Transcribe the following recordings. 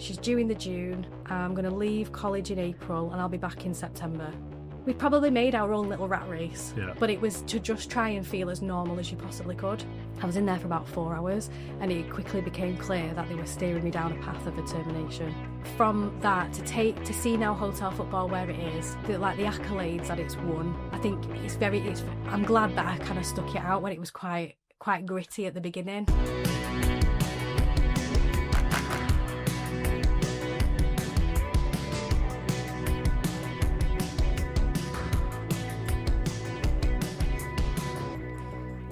she's due in the June, I'm going to leave college in April and I'll be back in September. We probably made our own little rat race, but it was to just try and feel as normal as you possibly could. I was in there for about 4 hours and it quickly became clear that they were steering me down a path of determination. From that, to see now hotel football where it is, the accolades that it's won, I think I'm glad that I kind of stuck it out when it was quite gritty at the beginning.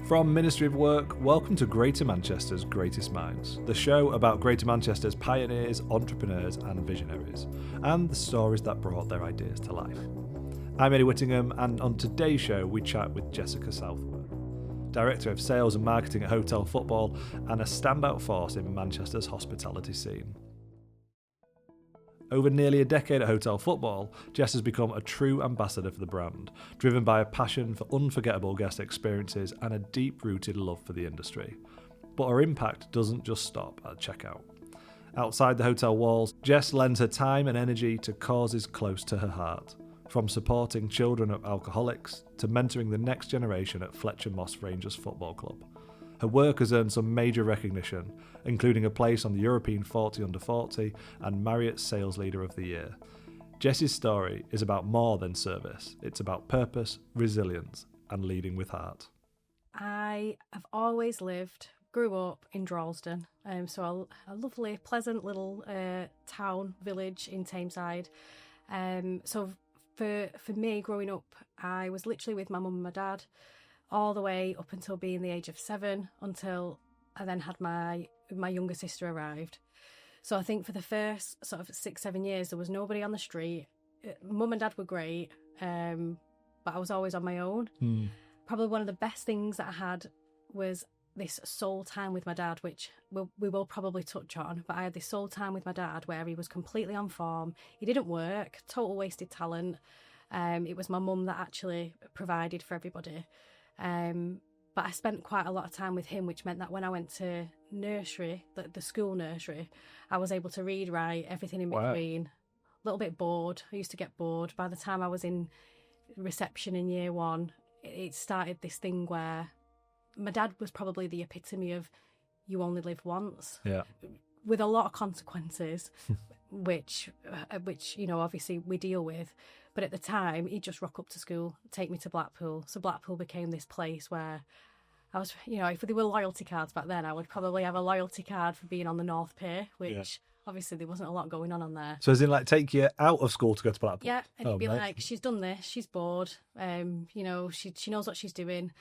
From Ministry of Work, welcome to Greater Manchester's Greatest Minds, the show about Greater Manchester's pioneers, entrepreneurs and visionaries, and the stories that brought their ideas to life. I'm Eddie Whittingham, and on today's show we chat with Jessica Southworth, Director of Sales and Marketing at Hotel Football and a standout force in Manchester's hospitality scene. Over nearly a decade at Hotel Football, Jess has become a true ambassador for the brand, driven by a passion for unforgettable guest experiences and a deep-rooted love for the industry. But her impact doesn't just stop at checkout. Outside the hotel walls, Jess lends her time and energy to causes close to her heart, from supporting children of alcoholics to mentoring the next generation at Fletcher Moss Rangers Football Club. Her work has earned some major recognition, including a place on the European 40 Under 40 and Marriott's Sales Leader of the Year. Jess's story is about more than service. It's about purpose, resilience, and leading with heart. I have always grew up in Droylsden, so a lovely, pleasant little town, village in Tameside. So for me, growing up, I was literally with my mum and my dad, all the way up until being the age of 7, until I then had my younger sister arrived. So I think for the first sort of 6-7 years, there was nobody on the street. Mum and dad were great, but I was always on my own. Probably one of the best things that I had was this sole time with my dad, which we will probably touch on, but I had this sole time with my dad where he was completely on form. He didn't work, total wasted talent. It was my mum that actually provided for everybody. But I spent quite a lot of time with him, which meant that when I went to nursery, the school nursery, I was able to read, write, everything in between. A little bit bored. I used to get bored. By the time I was in reception in year 1, it started this thing where my dad was probably the epitome of you only live once. Yeah. With a lot of consequences, which obviously we deal with. But at the time, he'd just rock up to school, take me to Blackpool. So Blackpool became this place where I was, if there were loyalty cards back then, I would probably have a loyalty card for being on the North Pier, which obviously there wasn't a lot going on there. So as in take you out of school to go to Blackpool? Yeah, and he'd be like, she's done this, she's bored, she knows what she's doing.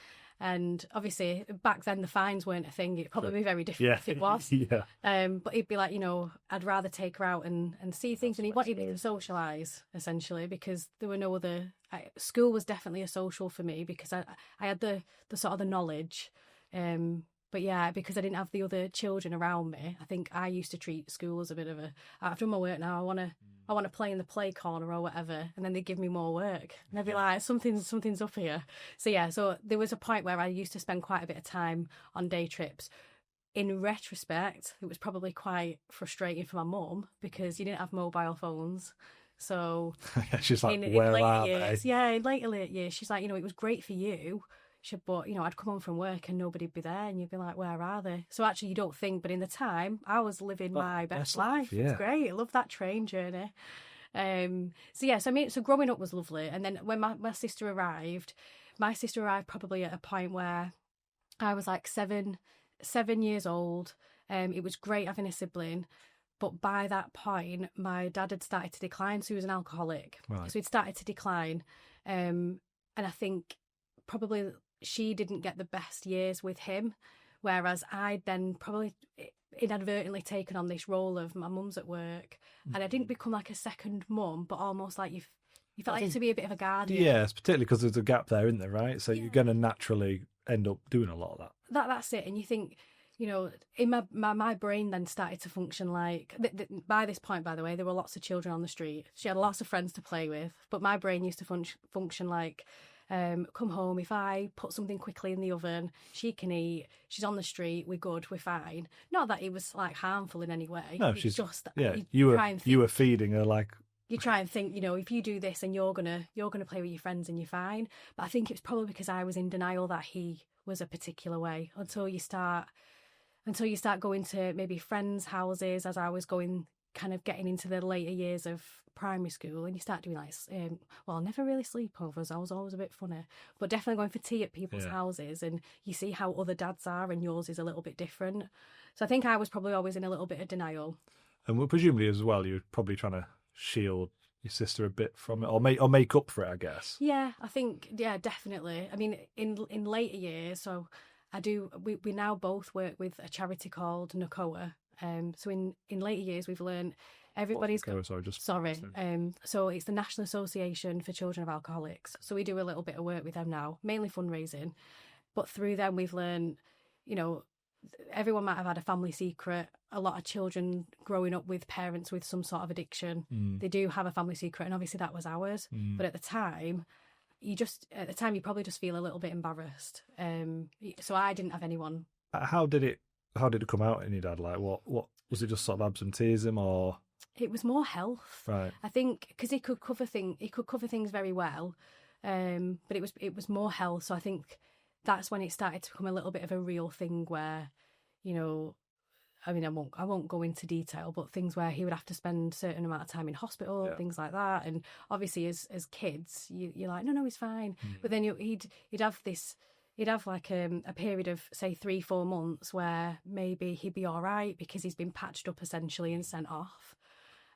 And obviously, back then, the fines weren't a thing. It'd probably be very different if it was. But he'd be like, I'd rather take her out and see things. And he wanted me to socialise, essentially, because there were no other... school was definitely a social for me because I had the sort of the knowledge. But yeah, because I didn't have the other children around me, I think I used to treat school as a bit of I've done my work now, I want to play in the play corner or whatever, and then they'd give me more work. And I'd be like, something's up here. So there was a point where I used to spend quite a bit of time on day trips. In retrospect, it was probably quite frustrating for my mum because you didn't have mobile phones. So she's like, where are they? Yeah, in later years, she's like, it was great for you. But, I'd come home from work and nobody'd be there and you'd be like, where are they? So actually you don't think, but in the time, I was living my best life. Yeah. It's great. I love that train journey. So growing up was lovely. And then when my sister arrived probably at a point where I was like 7 years old. It was great having a sibling. But by that point, my dad had started to decline. So he was an alcoholic. Right. So he'd started to decline. And I think probably she didn't get the best years with him, whereas I'd then probably inadvertently taken on this role of my mum's at work, and I didn't become like a second mum, but almost like you felt like to be a bit of a guardian. Yes, particularly because there's a gap there, isn't there, right? So you're going to naturally end up doing a lot of that. That's it, and you think, in my brain then started to function like, by this point, by the way, there were lots of children on the street. She had lots of friends to play with, but my brain used to function like, Come home, if I put something quickly in the oven, she can eat. She's on the street, we're good, we're fine. Not that it was like harmful in any way. No, it's she's just you were feeding her like. You try and think, if you do this and you're gonna play with your friends and you're fine. But I think it's probably because I was in denial that he was a particular way until you start going to maybe friends' houses, as I was kind of getting into the later years of primary school, and you start doing like, never really sleepovers. I was always a bit funny, but definitely going for tea at people's houses, and you see how other dads are, and yours is a little bit different. So I think I was probably always in a little bit of denial. And presumably as well, you're probably trying to shield your sister a bit from it, or make up for it, I guess. Yeah, I think, definitely. I mean, in later years, so we now both work with a charity called NACOA. So in later years, we've learned everybody's got... So it's the National Association for Children of Alcoholics. So we do a little bit of work with them now, mainly fundraising. But through them, we've learned, everyone might have had a family secret. A lot of children growing up with parents with some sort of addiction, they do have a family secret, and obviously that was ours. But at the time, you probably just feel a little bit embarrassed. So I didn't have anyone. How did it come out in your dad? Like, what was it? Just sort of absenteeism, or it was more health? Right. I think because he could cover things very well, but it was more health. So I think that's when it started to become a little bit of a real thing where, I mean, I won't go into detail, but things where he would have to spend a certain amount of time in hospital, things like that. And obviously, as kids, you're like, no, he's fine. But then he'd have like a period of say 3-4 months where maybe he'd be all right because he's been patched up essentially and sent off.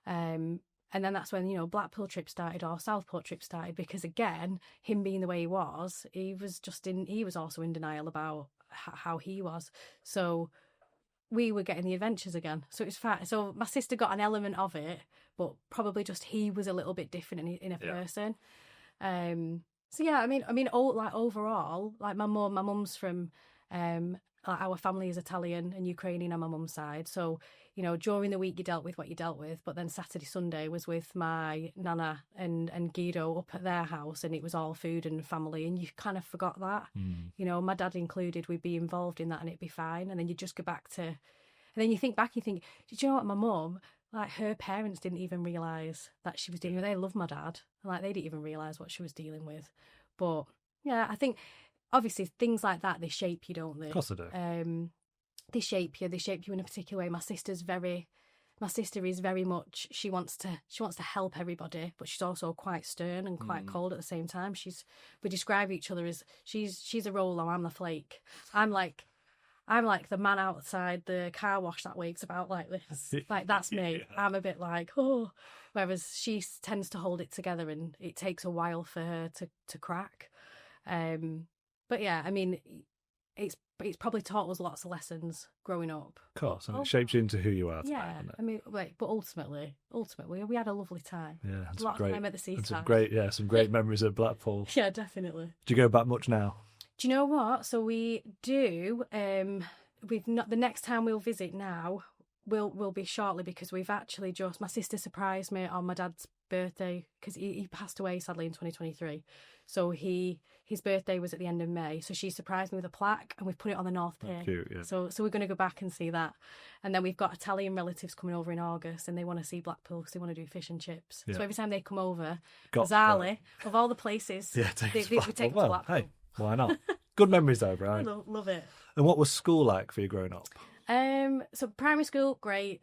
And then that's when, Blackpool trip started or Southport trip started, because again, him being the way he was also in denial about how he was. So we were getting the adventures again. So it was fine. So my sister got an element of it, but probably just he was a little bit different in a person. So yeah, I mean, overall, like my mum's from, our family is Italian and Ukrainian on my mum's side. So, during the week you dealt with what you dealt with, but then Saturday, Sunday was with my nana and Guido up at their house, and it was all food and family, and you kind of forgot that. My dad included, we'd be involved in that and it'd be fine. And then you just go back to, and then you think back, did you know what, my mum, like her parents didn't even realise that she was dealing with, they love my dad, and like they didn't even realise what she was dealing with. But yeah, I think obviously things like that, they shape you, don't they? Of course they do. They shape you in a particular way. My sister is very much, she wants to help everybody, but she's also quite stern and quite cold at the same time. We describe each other as she's a Rolo, I'm the flake. I'm like the man outside the car wash that wakes about like this. Like, that's me. Yeah. I'm a bit like, oh. Whereas she tends to hold it together, and it takes a while for her to crack. But yeah, I mean, it's probably taught us lots of lessons growing up. Of course, and it shapes you into who you are. Yeah, I mean, but ultimately, we had a lovely time. Yeah, a lot of time at the seaside. Some great memories at Blackpool. Yeah, definitely. Do you go back much now? Do you know what? So we do. We've not. The next time we'll visit now will be shortly, because we've actually just, my sister surprised me on my dad's birthday, because he passed away sadly in 2023. So his birthday was at the end of May. So she surprised me with a plaque, and we've put it on the North Pier. Cute, yeah. So we're going to go back and see that. And then we've got Italian relatives coming over in August, and they want to see Blackpool because they want to do fish and chips. Yeah. So every time they come over, bizarrely, of all the places, we take them to Blackpool. Hey, why not? Good memories though, Brian. I love it. And what was school like for you growing up? So primary school, great.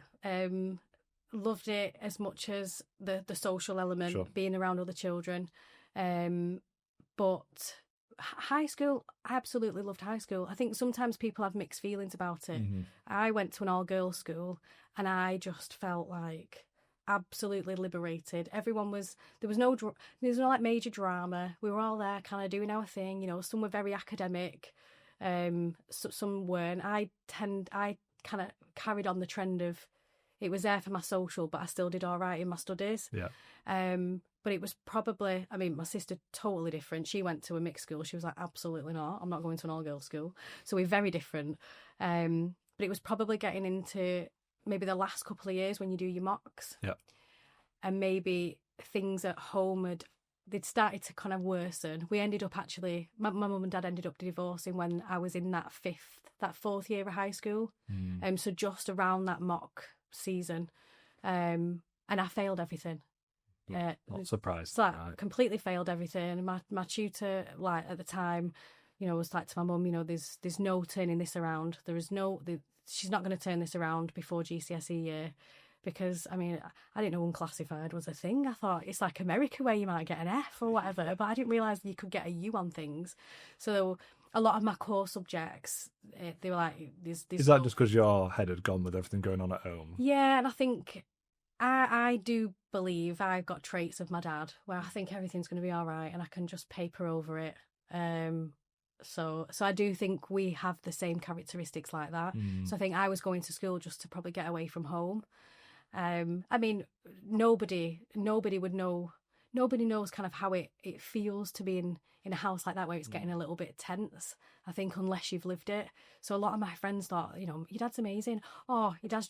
Loved it as much as the social element, being around other children. But high school, I absolutely loved high school. I think sometimes people have mixed feelings about it. Mm-hmm. I went to an all-girls school, and I just felt like absolutely liberated. There was no like major drama. We were all there kind of doing our thing. Some were very academic, some weren't. I kind of carried on the trend of, it was there for my social, but I still did all right in my studies. Yeah. But it was probably, I mean, my sister, totally different. She went to a mixed school. She was like, absolutely not. I'm not going to an all-girls school. So we're very different. But it was probably getting into maybe the last couple of years when you do your mocks. Yeah. And maybe things at home had they'd started to kind of worsen. We ended up actually, my mum and dad ended up divorcing when I was in that fourth year of high school. So just around that mock season. And I failed everything. Not surprised. So completely failed everything. My tutor, like at the time, was like to my mum, there's no turning this around. She's not going to turn this around before GCSE year. Because, I didn't know unclassified was a thing. I thought it's like America where you might get an F or whatever, but I didn't realise you could get a U on things. So a lot of my core subjects, they were like... Is that just because your head had gone with everything going on at home? Yeah, and I think I do believe I've got traits of my dad, where I think everything's going to be all right and I can just paper over it. So I do think we have the same characteristics like that. So I think I was going to school just to probably get away from home. Nobody would know. Nobody knows kind of how it feels to be in a house like that where it's getting a little bit tense, I think, unless you've lived it. So a lot of my friends thought, your dad's amazing. Oh, your dad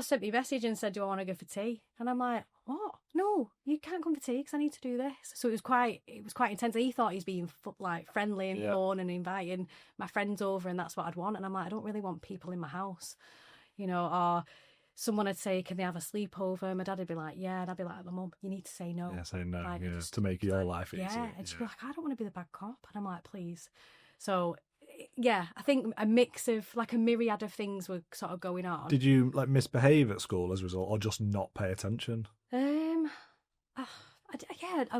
sent me a message and said, do I want to go for tea? And I'm like, what? No, you can't come for tea because I need to do this. So it was quite intense. He thought he's being like friendly and fun and inviting my friends over, and that's what I'd want. And I'm like, I don't really want people in my house, or someone would say, can they have a sleepover? My dad would be like, yeah. And I'd be like, Mum, you need to say no. Yeah, say no, just to make your life easier. Yeah, and she'd be like, I don't want to be the bad cop. And I'm like, please. So, yeah, I think a mix of, like a myriad of things were sort of going on. Did you, misbehave at school as a result, or just not pay attention? I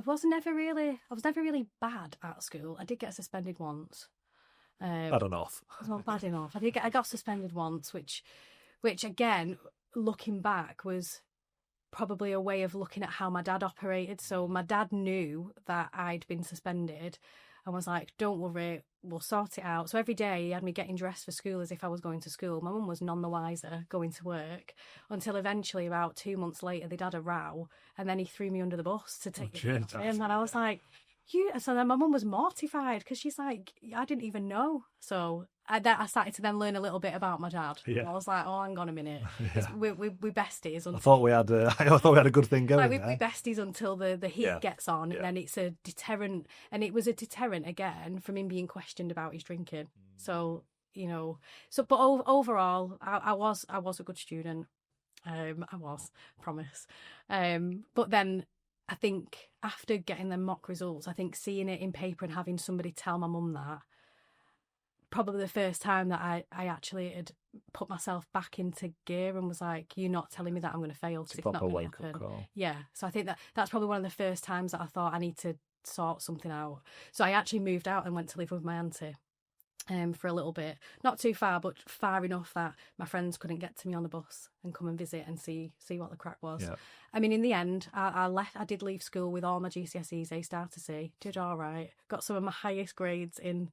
was never really bad at school. I did get suspended once. Bad enough. Not bad enough. I got suspended once, which again, looking back, was probably a way of looking at how my dad operated. So my dad knew that I'd been suspended and was like, don't worry, we'll sort it out. So every day he had me getting dressed for school as if I was going to school. My mum was none the wiser going to work, until eventually about 2 months later they'd had a row and then he threw me under the bus to take it. And then I was like, so then my mum was mortified because she's like, I didn't even know. So I started to then learn a little bit about my dad. Yeah. I was like, oh, hang on a minute. Yeah. We're besties. I thought we had a good thing going. We're besties until the heat gets on, and then it's a deterrent. And it was a deterrent again from him being questioned about his drinking. So but overall, I was a good student. I promise. But then I think after getting the mock results, I think seeing it in paper and having somebody tell my mum that, probably the first time that I actually had put myself back into gear and was like, you're not telling me that I'm going to fail. It's a proper wake-up call. Yeah, so I think that's probably one of the first times that I thought I need to sort something out. So I actually moved out and went to live with my auntie for a little bit. Not too far, but far enough that my friends couldn't get to me on the bus and come and visit and see what the crack was. Yeah. In the end, I did leave school with all my GCSEs A star to C. Did all right. Got some of my highest grades in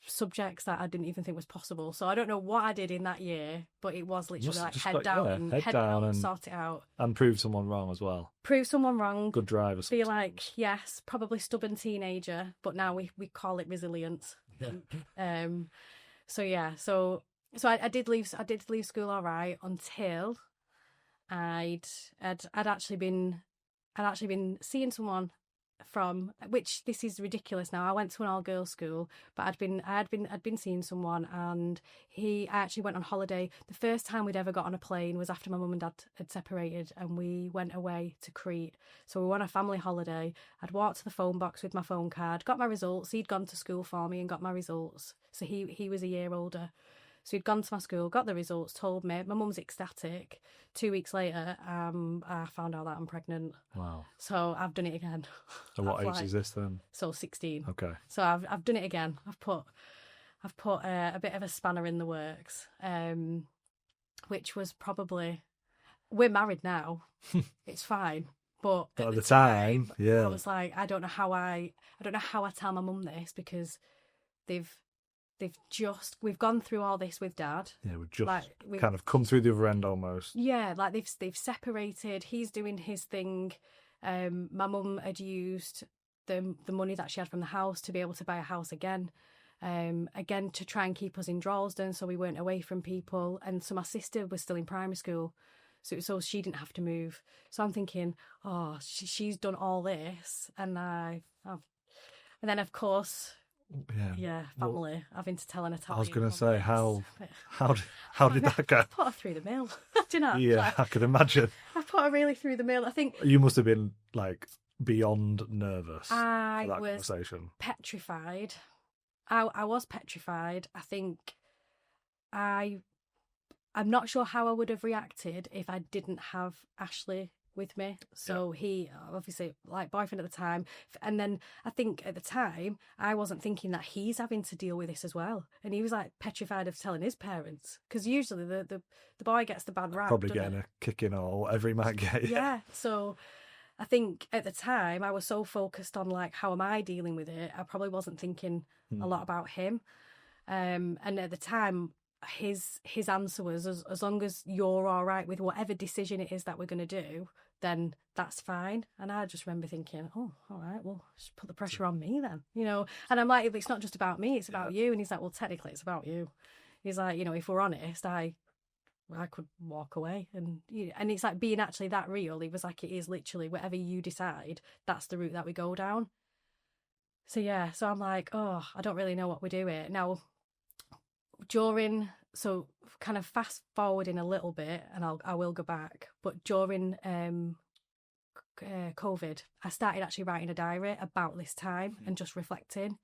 subjects that I didn't even think was possible. So I don't know what I did in that year, but it was literally like head down and sort it out. And prove someone wrong as well. Prove someone wrong. Good driver. Be like, yes, probably stubborn teenager, but now we call it resilience. Yeah. So I did leave school all right until I'd actually been seeing someone from, which this is ridiculous now. I went to an all girls school, but I'd been seeing someone, and I actually went on holiday. The first time we'd ever got on a plane was after my mum and dad had separated, and we went away to Crete. So we were on a family holiday. I'd walked to the phone box with my phone card, got my results. He'd gone to school for me and got my results. So he was a year older. So he'd gone to my school, got the results, told me. My mum's ecstatic. 2 weeks later, I found out that I'm pregnant. Wow. So I've done it again. So what age is this then? So 16. Okay. So I've done it again. I've put a bit of a spanner in the works, which was probably, we're married now. It's fine. But at the time, yeah. I was like, I don't know how I tell my mum this, because we've gone through all this with Dad. Yeah, we've kind of come through the other end almost. Yeah, like they've separated. He's doing his thing. My mum had used the money that she had from the house to be able to buy a house again to try and keep us in Droylsden so we weren't away from people. And so my sister was still in primary school. so she didn't have to move. So I'm thinking, oh, she's done all this, and and then of course, family having to tell an Italian. I was going to say, how did I that go? put her through the mill. Do you know? Yeah, I can imagine. I put her really through the mill. I think You must have been like beyond nervous I for that was conversation. petrified. I was petrified. I think I'm not sure how I would have reacted if I didn't have Ashley with me. So he obviously like boyfriend at the time, and then I think at the time I wasn't thinking that he's having to deal with this as well, and he was like petrified of telling his parents, because usually the boy gets the bad rap, Probably getting a kicking or whatever he might get. Yeah. So I think at the time I was so focused on like, how am I dealing with it, I probably wasn't thinking a lot about him. And at the time his answer was, as long as you're all right with whatever decision it is that we're going to do, then that's fine. And I just remember thinking, oh, all right, well, just put the pressure on me then, you know. And I'm like, it's not just about me, it's about you. And he's like, well, technically it's about you. He's like, you know, if we're honest, I could walk away. And it's like being actually that real. He was like, it is literally whatever you decide, that's the route that we go down. So yeah, so I'm like, oh, I don't really know what we're doing now. So kind of fast forwarding a little bit, and I will go back, but during COVID, I started actually writing a diary about this time and just reflecting.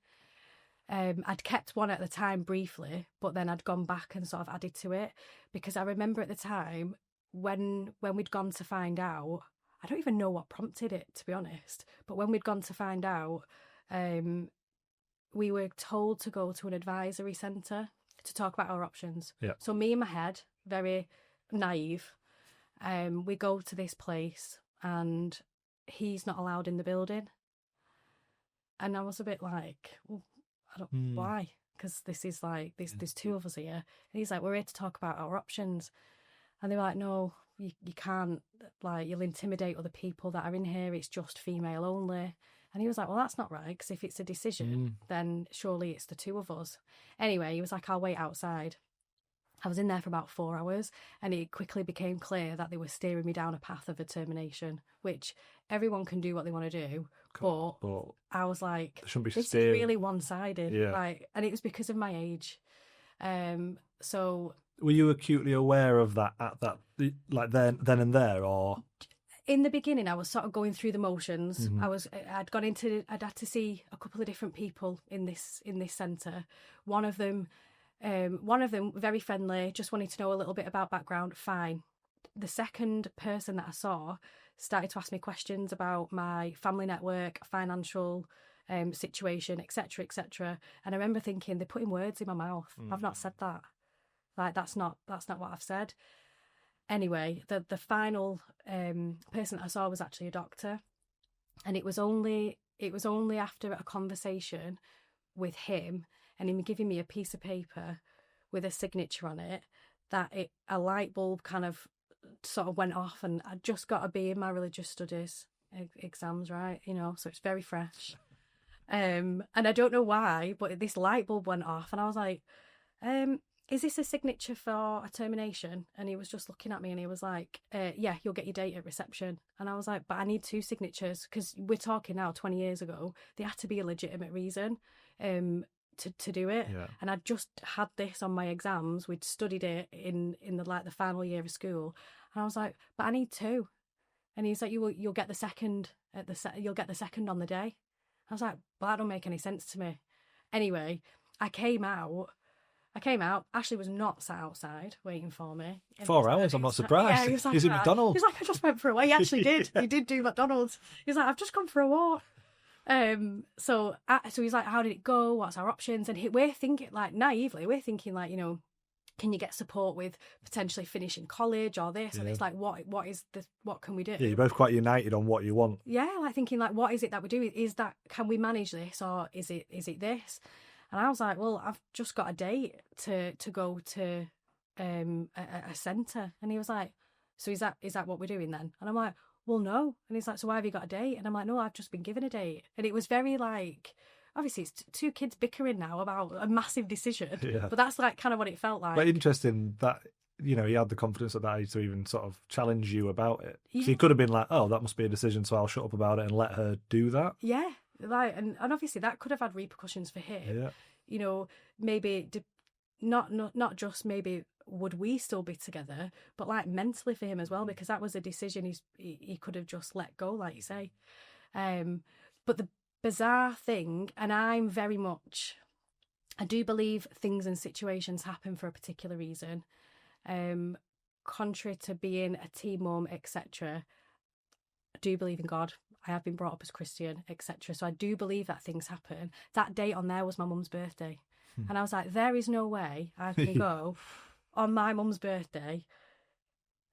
I'd kept one at the time briefly, but then I'd gone back and sort of added to it, because I remember at the time when we'd gone to find out, I don't even know what prompted it, to be honest, but when we'd gone to find out, we were told to go to an advisory centre to talk about our options. Yeah. So me in my head, very naive, we go to this place and he's not allowed in the building. And I was a bit like, well, I don't why? Because this is like, there's two of us here. And he's like, we're here to talk about our options. And they were like, no, you can't, like, you'll intimidate other people that are in here. It's just female only. And he was like, well, that's not right, because if it's a decision, then surely it's the two of us. Anyway, he was like, I'll wait outside. I was in there for about 4 hours, and it quickly became clear that they were steering me down a path of a termination, which everyone can do what they want to do. But I was like, this is really one-sided. Yeah. Like, and it was because of my age. So were you acutely aware of that at that, like then and there, or? In the beginning, I was sort of going through the motions. I'd had to see a couple of different people in this centre. One of them very friendly, just wanted to know a little bit about background. Fine. The second person that I saw started to ask me questions about my family network, financial situation, etc., etc. And I remember thinking, they're putting words in my mouth. I've not said that. Like, that's not what I've said. Anyway, the final person I saw was actually a doctor, and it was only after a conversation with him and him giving me a piece of paper with a signature on it that a light bulb kind of sort of went off, and I just got a B in my religious studies exams, right? You know, so it's very fresh. And I don't know why, but this light bulb went off, and I was like, is this a signature for a termination? And he was just looking at me and he was like, yeah, you'll get your date at reception. And I was like, but I need 2 signatures, because we're talking now 20 years ago. There had to be a legitimate reason to do it. Yeah. And I just had this on my exams. We'd studied it in the final year of school. And I was like, but I need 2. And he's like, you'll get the second you'll get the second on the day. I was like, well, that don't make any sense to me. Anyway, I came out. Ashley was not sat outside waiting for me. 4 hours? I'm not surprised. Yeah, he was like, he's at McDonald's. He's like, I just went for a walk. He actually did. He did do McDonald's. He's like, I've just gone for a walk. So he's like, how did it go? What's our options? And we're thinking, like, naively, like, you know, can you get support with potentially finishing college or this? And it's like, what is this? What can we do? Yeah, you're both quite united on what you want. Yeah, like thinking, like, what is it that we do? Is that, can we manage this, or is it this? And I was like, well, I've just got a date to go to a centre. And he was like, so is that what we're doing then? And I'm like, well, no. And he's like, so why have you got a date? And I'm like, no, I've just been given a date. And it was very like, obviously it's 2 kids bickering now about a massive decision. Yeah. But that's like kind of what it felt like. But interesting that you know, he had the confidence at that age to even sort of challenge you about it. Yeah. So he could have been like, oh, that must be a decision, so I'll shut up about it and let her do that. Yeah, like, and obviously that could have had repercussions for him. Yeah. You know, maybe not just maybe would we still be together, but like mentally for him as well, because that was a decision he could have just let go, like you say. But the bizarre thing, and I'm very much, I do believe things and situations happen for a particular reason. Contrary to being a teen mum, etc., I do believe in God. I have been brought up as Christian, etc. So I do believe that things happen. That date on there was my mum's birthday. And I was like, there is no way I can go on my mum's birthday,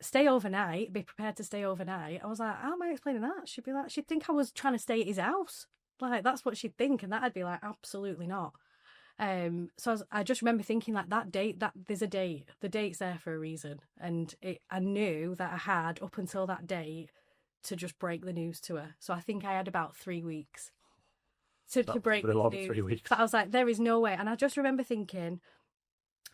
stay overnight, be prepared to stay overnight. I was like, how am I explaining that? She'd think I was trying to stay at his house. Like, that's what she'd think. And that'd be like, absolutely not. So I just remember thinking, like, that date, that there's a date. The date's there for a reason. And I knew that I had, up until that date, to just break the news to her. So I think I had about 3 weeks to break the news. 3 weeks. But I was like, there is no way. And I just remember thinking,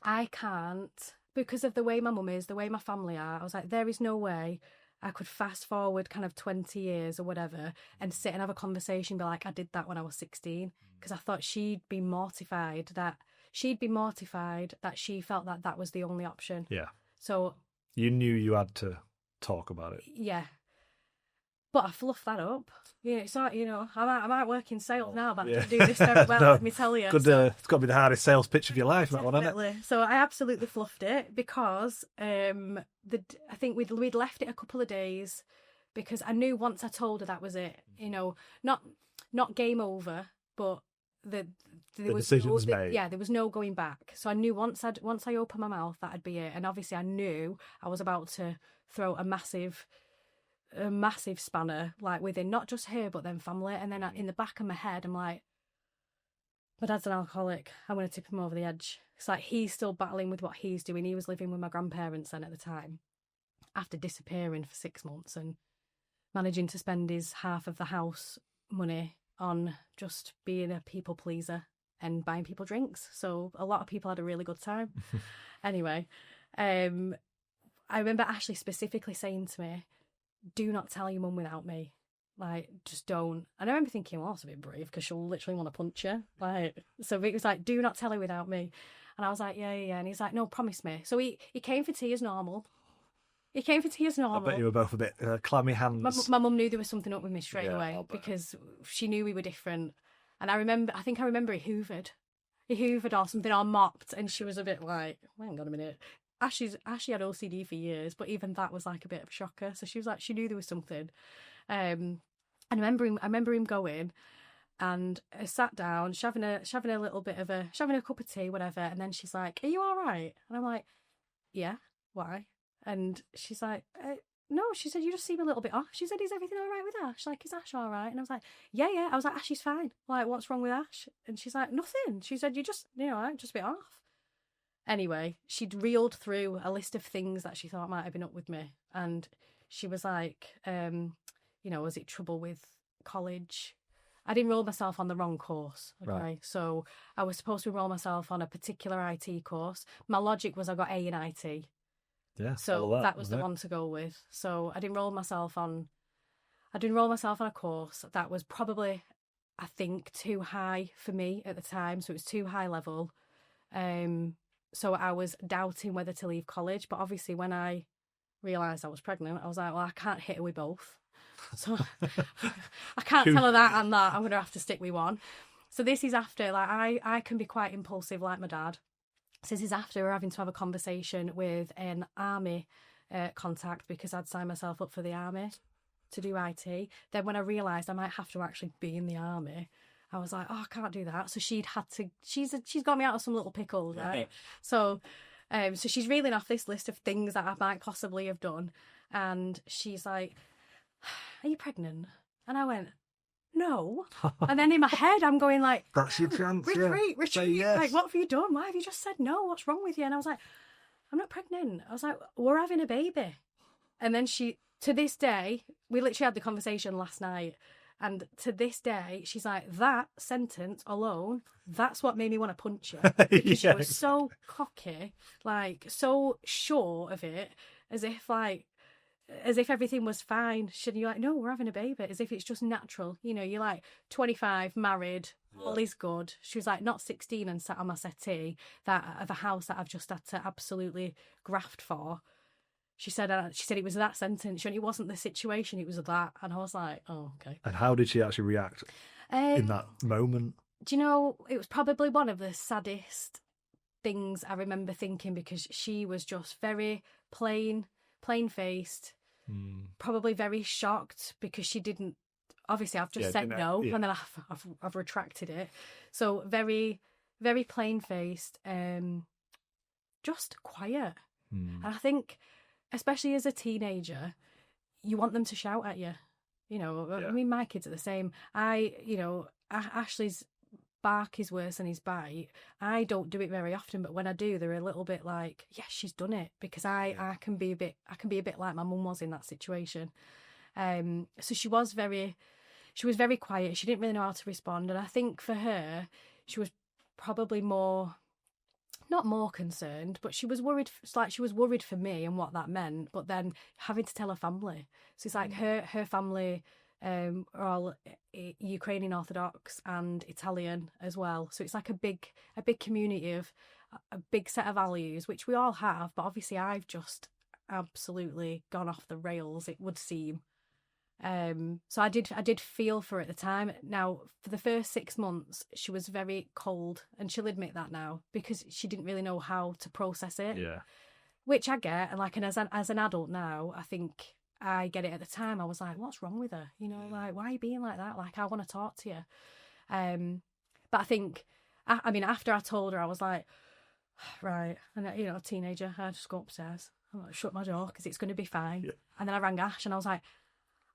I can't, because of the way my mum is, the way my family are, I was like, there is no way I could fast forward kind of 20 years or whatever and sit and have a conversation and be like, I did that when I was 16. Because I thought she'd be mortified that she felt that that was the only option. Yeah. So you knew you had to talk about it. Yeah. But I fluffed that up. Yeah, it's like, you know, I might work in sales now, but I do this very well, let me tell you. Good, it's got to be the hardest sales pitch of your life, that one, hasn't it? So I absolutely fluffed it because I think we'd left it a couple of days because I knew once I told her that was it, you know, not game over, but the decision's made. Yeah, there was no going back. So I knew once I opened my mouth, that'd be it. And obviously I knew I was about to throw a massive spanner, like within not just her but then family. And then in the back of my head I'm like, my dad's an alcoholic, I'm going to tip him over the edge. It's like he's still battling with what he's doing. He was living with my grandparents then at the time, after disappearing for 6 months and managing to spend his half of the house money on just being a people pleaser and buying people drinks. So a lot of people had a really good time. Anyway, I remember Ashley specifically saying to me, do not tell your mum without me. Like, just don't. And I remember thinking, well, that's a bit brave because she'll literally want to punch you. Like, so it was like, do not tell her without me. And I was like, yeah. And he's like, no, promise me. So he came for tea as normal. I bet you were both a bit clammy hands. My mum knew there was something up with me straight away because she knew we were different. And I think I remember he hoovered or something, or mopped, and she was a bit like, well, hang on a minute. Ashley had OCD for years, but even that was like a bit of a shocker. So she was like, she knew there was something. And I remember him going, and I sat down, having a little bit of having a cup of tea, whatever. And then she's like, "Are you all right?" And I'm like, "Yeah, why?" And she's like, "No." She said, "You just seem a little bit off." She said, "Is everything all right with Ash? Like, is Ash all right?" And I was like, "Yeah." I was like, "Ash is fine. Like, what's wrong with Ash?" And she's like, "Nothing." She said, "You just, just a bit off." Anyway, she'd reeled through a list of things that she thought might have been up with me. And she was like, was it trouble with college? I'd enrolled myself on the wrong course. Okay. Right. So I was supposed to enroll myself on a particular IT course. My logic was I got A in IT. Yeah. So that was the one to go with. So I'd enrolled myself on a course that was probably, I think, too high for me at the time. So it was too high level. So I was doubting whether to leave college. But obviously when I realised I was pregnant, I was like, well, I can't hit her with both. So I can't tell her that and that. I'm going to have to stick with one. So this is after, like, I can be quite impulsive like my dad. So this is after we're having to have a conversation with an army contact because I'd signed myself up for the army to do IT. Then when I realised I might have to actually be in the army, I was like, oh, I can't do that. So she's got me out of some little pickles, right? So she's reeling off this list of things that I might possibly have done. And she's like, are you pregnant? And I went, no. And then in my head, I'm going like, that's your chance. Retreat. Yes. Like, what have you done? Why have you just said no? What's wrong with you? And I was like, I'm not pregnant. I was like, we're having a baby. And then she, to this day, we literally had the conversation last night. And to this day, she's like, that sentence alone, that's what made me want to punch you. Because she was so cocky, like so sure of it, as if everything was fine. You're like, no, we're having a baby, as if it's just natural. You know, you're like 25, married, all is good. She was like, not 16 and sat on my settee of a house that I've just had to absolutely graft for. She said it was that sentence. It wasn't the situation, it was that. And I was like, oh, okay. And how did she actually react in that moment? Do you know, it was probably one of the saddest things I remember thinking, because she was just very plain-faced, probably very shocked because she didn't. Obviously, I've just said no, and then I've retracted it. So very, very plain-faced, just quiet. And I think, especially as a teenager, you want them to shout at you. You know, I mean, my kids are the same. Ashley's bark is worse than his bite. I don't do it very often, but when I do, they're a little bit like, yes, she's done it, because I can be a bit like my mum was in that situation. So she was very quiet. She didn't really know how to respond, and I think for her, she was probably not more concerned, but she was worried. It's like she was worried for me and what that meant, but then having to tell her family. So it's like her family are all Ukrainian Orthodox and Italian as well. So it's like a big community of a big set of values, which we all have, but obviously I've just absolutely gone off the rails, it would seem. So I did feel for her at the time. Now, for the first 6 months, she was very cold, and she'll admit that now, because she didn't really know how to process it. Yeah, which I get, and as an adult now, I think I get it. At the time, I was like, "What's wrong with her? You know, like, why are you being like that? Like, I want to talk to you." But I think, I mean, after I told her, I was like, right, and a teenager, I just go upstairs, I'm like, shut my door because it's going to be fine. Yeah. And then I rang Ash, and I was like,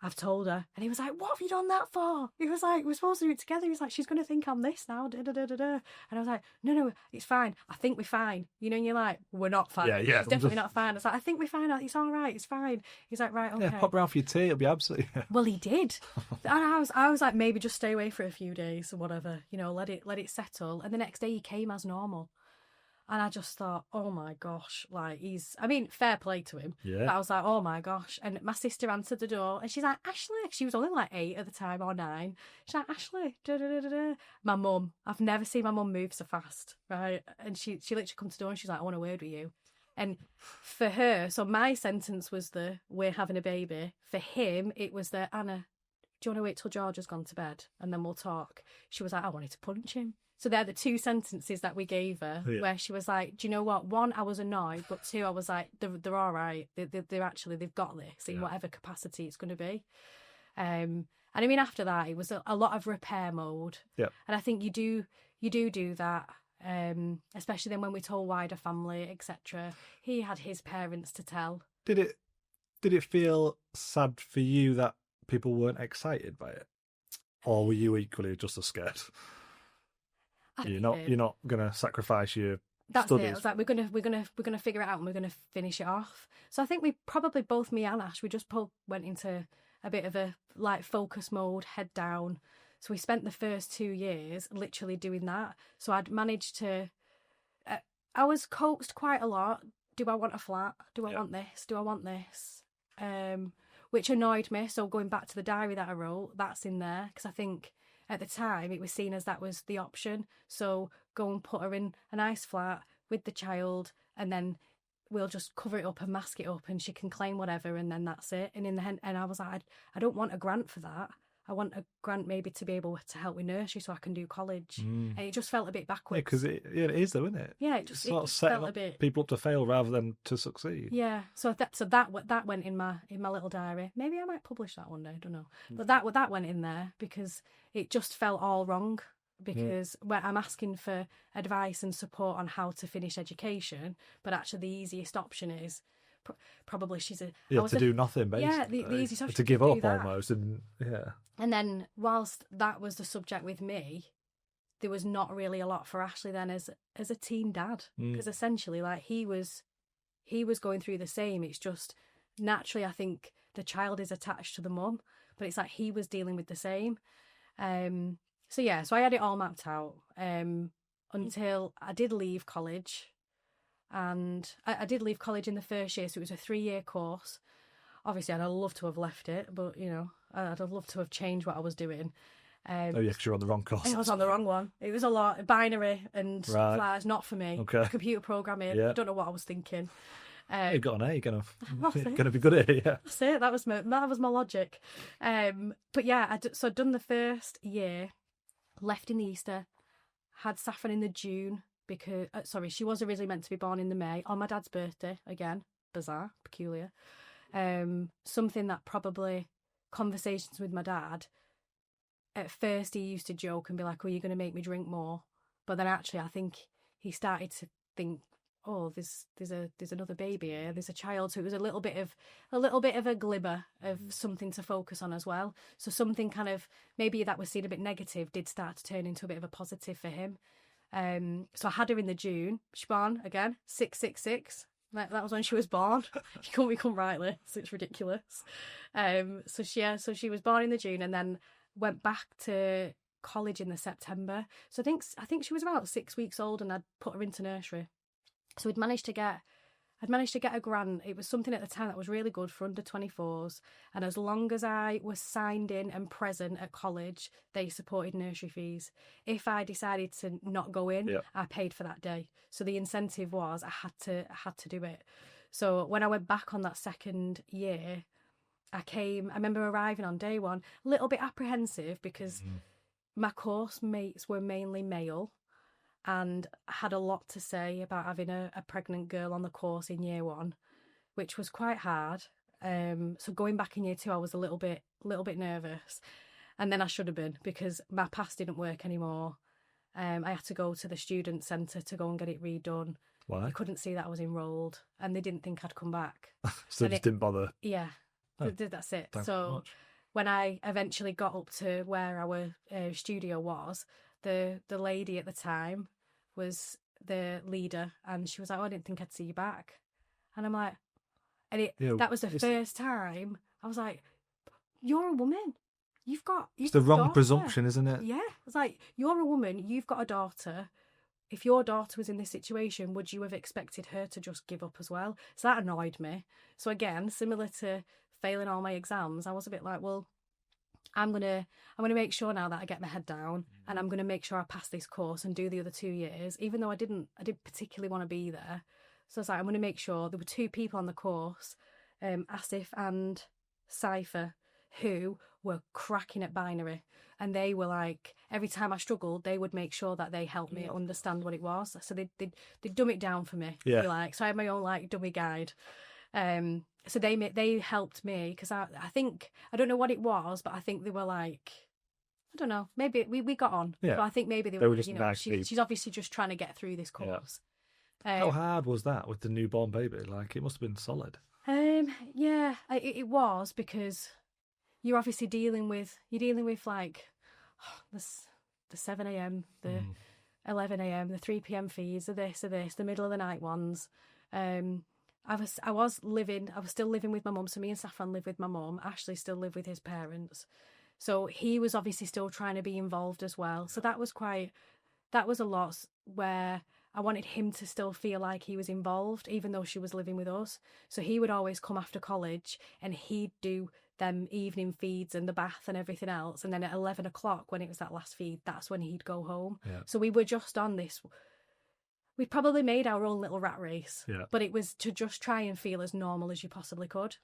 I've told her. And he was like, what have you done that for? He was like, we're supposed to do it together. He was like, she's going to think I'm this now. Da, da, da, da, da. And I was like, no, it's fine. I think we're fine. You know, and you're like, we're not fine. Yeah. It's definitely not fine. I was like, I think we're fine. It's all right. It's fine. He's like, right, okay. Yeah, pop round for your tea. It'll be absolutely... Well, he did. And I was like, maybe just stay away for a few days or whatever. You know, let it settle. And the next day he came as normal. And I just thought, oh my gosh, like fair play to him. Yeah. But I was like, oh my gosh. And my sister answered the door and she's like, Ashley. She was only like 8 at the time, or 9. She's like, Ashley. Da, da, da, da, da. My mum, I've never seen my mum move so fast, right? And she literally comes to the door and she's like, I want a word with you. And for her, so my sentence was we're having a baby. For him, it was Anna, do you want to wait till George has gone to bed and then we'll talk? She was like, I wanted to punch him. So they're the 2 sentences that we gave her, where she was like, do you know what? 1, I was annoyed, but 2, I was like, they're all right. They've got this in whatever capacity it's going to be. And I mean, after that, it was a lot of repair mode. Yeah. And I think you do that, especially then when we told wider family, etc. He had his parents to tell. Did it feel sad for you that people weren't excited by it? Or were you equally just as scared? You're not gonna sacrifice your studies. It. I was like, we're gonna figure it out and we're gonna finish it off. So I think we probably, both me and Ash, we just went into a bit of a like focus mode, head down. So we spent the first 2 years literally doing that. So I'd managed to. I was coaxed quite a lot. Do I want a flat? Do I want this? Do I want this? Which annoyed me. So going back to the diary that I wrote, that's in there, because I think at the time it was seen as that was the option. So go and put her in a nice flat with the child, and then we'll just cover it up and mask it up, and she can claim whatever, and then that's it. And I was like, I don't want a grant for that. I want a grant maybe to be able to help with nursery so I can do college. And it just felt a bit backwards. Yeah, because it is though, isn't it? Yeah, it just felt a bit. People up to fail rather than to succeed. Yeah, so that went in my little diary. Maybe I might publish that one day. I don't know, but that went in there because it just felt all wrong. Because where I'm asking for advice and support on how to finish education, but actually the easiest option is probably do nothing, basically. Yeah, the easiest option to give up almost, and And then whilst that was the subject with me, there was not really a lot for Ashley then as a teen dad, because essentially like he was going through the same. It's just naturally, I think the child is attached to the mum, but it's like he was dealing with the same. So I had it all mapped out until I did leave college. And I did leave college in the first year, so it was a 3-year course. Obviously, I'd have loved to have left it, but, I'd have loved to have changed what I was doing. Because you're on the wrong course. I was on the wrong one. It was a lot, binary and stuff like that. Not for me. Okay. Computer programming, I don't know what I was thinking. You got an A, you're gonna be good at it, yeah. That's it, that was my logic. But yeah, so I'd done the first year, left in the Easter, had Saffron in the June, because she was originally meant to be born in the May on my dad's birthday. Again, bizarre, peculiar. Something that probably conversations with my dad, at first he used to joke and be like, "Oh, you're going to make me drink more," but then actually I think he started to think, "Oh, there's another baby here, there's a child." So it was a little bit of a glimmer of something to focus on as well. So something kind of, maybe that was seen a bit negative, did start to turn into a bit of a positive for him. So I had her in the June. She born again, 666. That was when she was born. You can't rightly, so it's ridiculous. So she was born in the June, and then went back to college in the September. So I think she was about 6 weeks old, and I'd put her into nursery. So I'd managed to get a grant. It was something at the time that was really good for under 24s. And as long as I was signed in and present at college, they supported nursery fees. If I decided to not go in, I paid for that day. So the incentive was I had to do it. So when I went back on that second year, I remember arriving on day one, a little bit apprehensive because my course mates were mainly male. And had a lot to say about having a pregnant girl on the course in year 1, which was quite hard. So going back in year 2, I was a little bit nervous, and then I should have been, because my pass didn't work anymore. I had to go to the student centre to go and get it redone. Why? They couldn't see that I was enrolled, and they didn't think I'd come back. So just didn't bother. Yeah, that's it. So when I eventually got up to where our studio was, the lady at the time was the leader, and she was like, "Oh, I didn't think I'd see you back." And I'm like, that was the first time I was like, "You're a woman. It's the wrong daughter. Presumption, isn't it?" Yeah, it's like, you're a woman. You've got a daughter. If your daughter was in this situation, would you have expected her to just give up as well? So that annoyed me. So again, similar to failing all my exams, I was a bit like, well, I'm gonna make sure now that I get my head down, and I'm gonna make sure I pass this course and do the other 2 years, even though I didn't particularly want to be there. So I was like, I'm gonna make sure. There were 2 people on the course, Asif and Cypher, who were cracking at binary, and they were like, every time I struggled, they would make sure that they helped me understand what it was. So they'd dumb it down for me. Yeah. So I had my own dummy guide. So they helped me, because I think, I don't know what it was, but I think they were like, I don't know, maybe we got on. Yeah. But I think maybe they were just nice. She's obviously just trying to get through this course. Yeah. How hard was that with the newborn baby? Like, it must have been solid. Yeah, it was, because you're obviously dealing with like the 7 a.m, the 11 a.m, the 3 p.m. feeds, the this, the middle of the night ones. I was still living with my mum. So me and Saffron live with my mum. Ashley still lived with his parents. So he was obviously still trying to be involved as well. So that was a lot, where I wanted him to still feel like he was involved, even though she was living with us. So he would always come after college, and he'd do them evening feeds and the bath and everything else. And then at 11 o'clock, when it was that last feed, that's when he'd go home. Yeah. So we were just on this. We probably made our own little rat race, but it was to just try and feel as normal as you possibly could.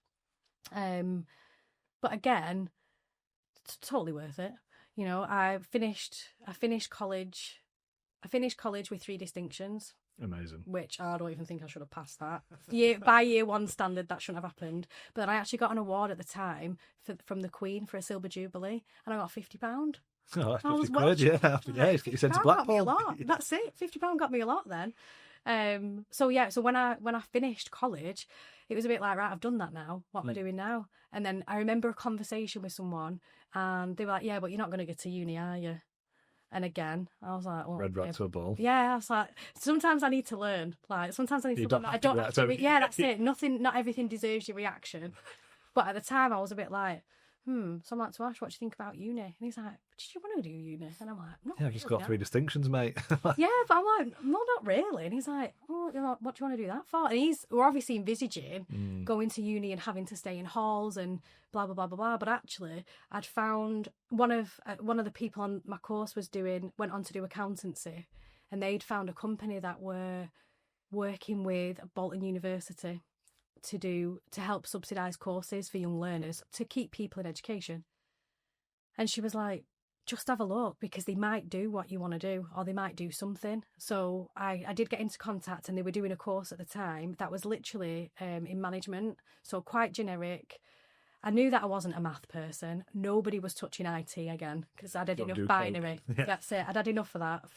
But again, it's totally worth it. I finished college. I finished college with 3 distinctions. Amazing. Which I don't even think I should have passed that. By year 1 standard, that shouldn't have happened. But then I actually got an award at the time from the Queen for a Silver Jubilee, and I got £50. Oh, that's £50, yeah. You sent to Blackpool. Got me a lot. That's it. £50 got me a lot then. So when I finished college, it was a bit like, right, I've done that now. What am I doing now? And then I remember a conversation with someone, and they were like, "Yeah, but you're not going to get to uni, are you?" And again, I was like, "Oh, red rat to a ball." Yeah, I was like, sometimes I need to learn. Like, sometimes I need to learn. I don't have to. Yeah, that's it. Not everything deserves your reaction. But at the time, I was a bit like, so I'm like to Ash, what do you think about uni? And he's like, did you want to do uni? And I'm like, not Yeah, I've just got 3 distinctions, mate. yeah, but I'm like, no, not really. And he's like, what do you want to do that for? And we're obviously envisaging going to uni and having to stay in halls and blah, blah, blah, blah, blah. But actually, I'd found one of the people on my course went on to do accountancy, and they'd found a company that were working with Bolton University to help subsidise courses for young learners to keep people in education. And she was like, just have a look, because they might do what you want to do, or they might do something. So I did get into contact, and they were doing a course at the time that was literally in management, so quite generic. I knew that I wasn't a math person. Nobody was touching IT again, because I'd had enough binary. Yeah. That's it. I'd had enough of that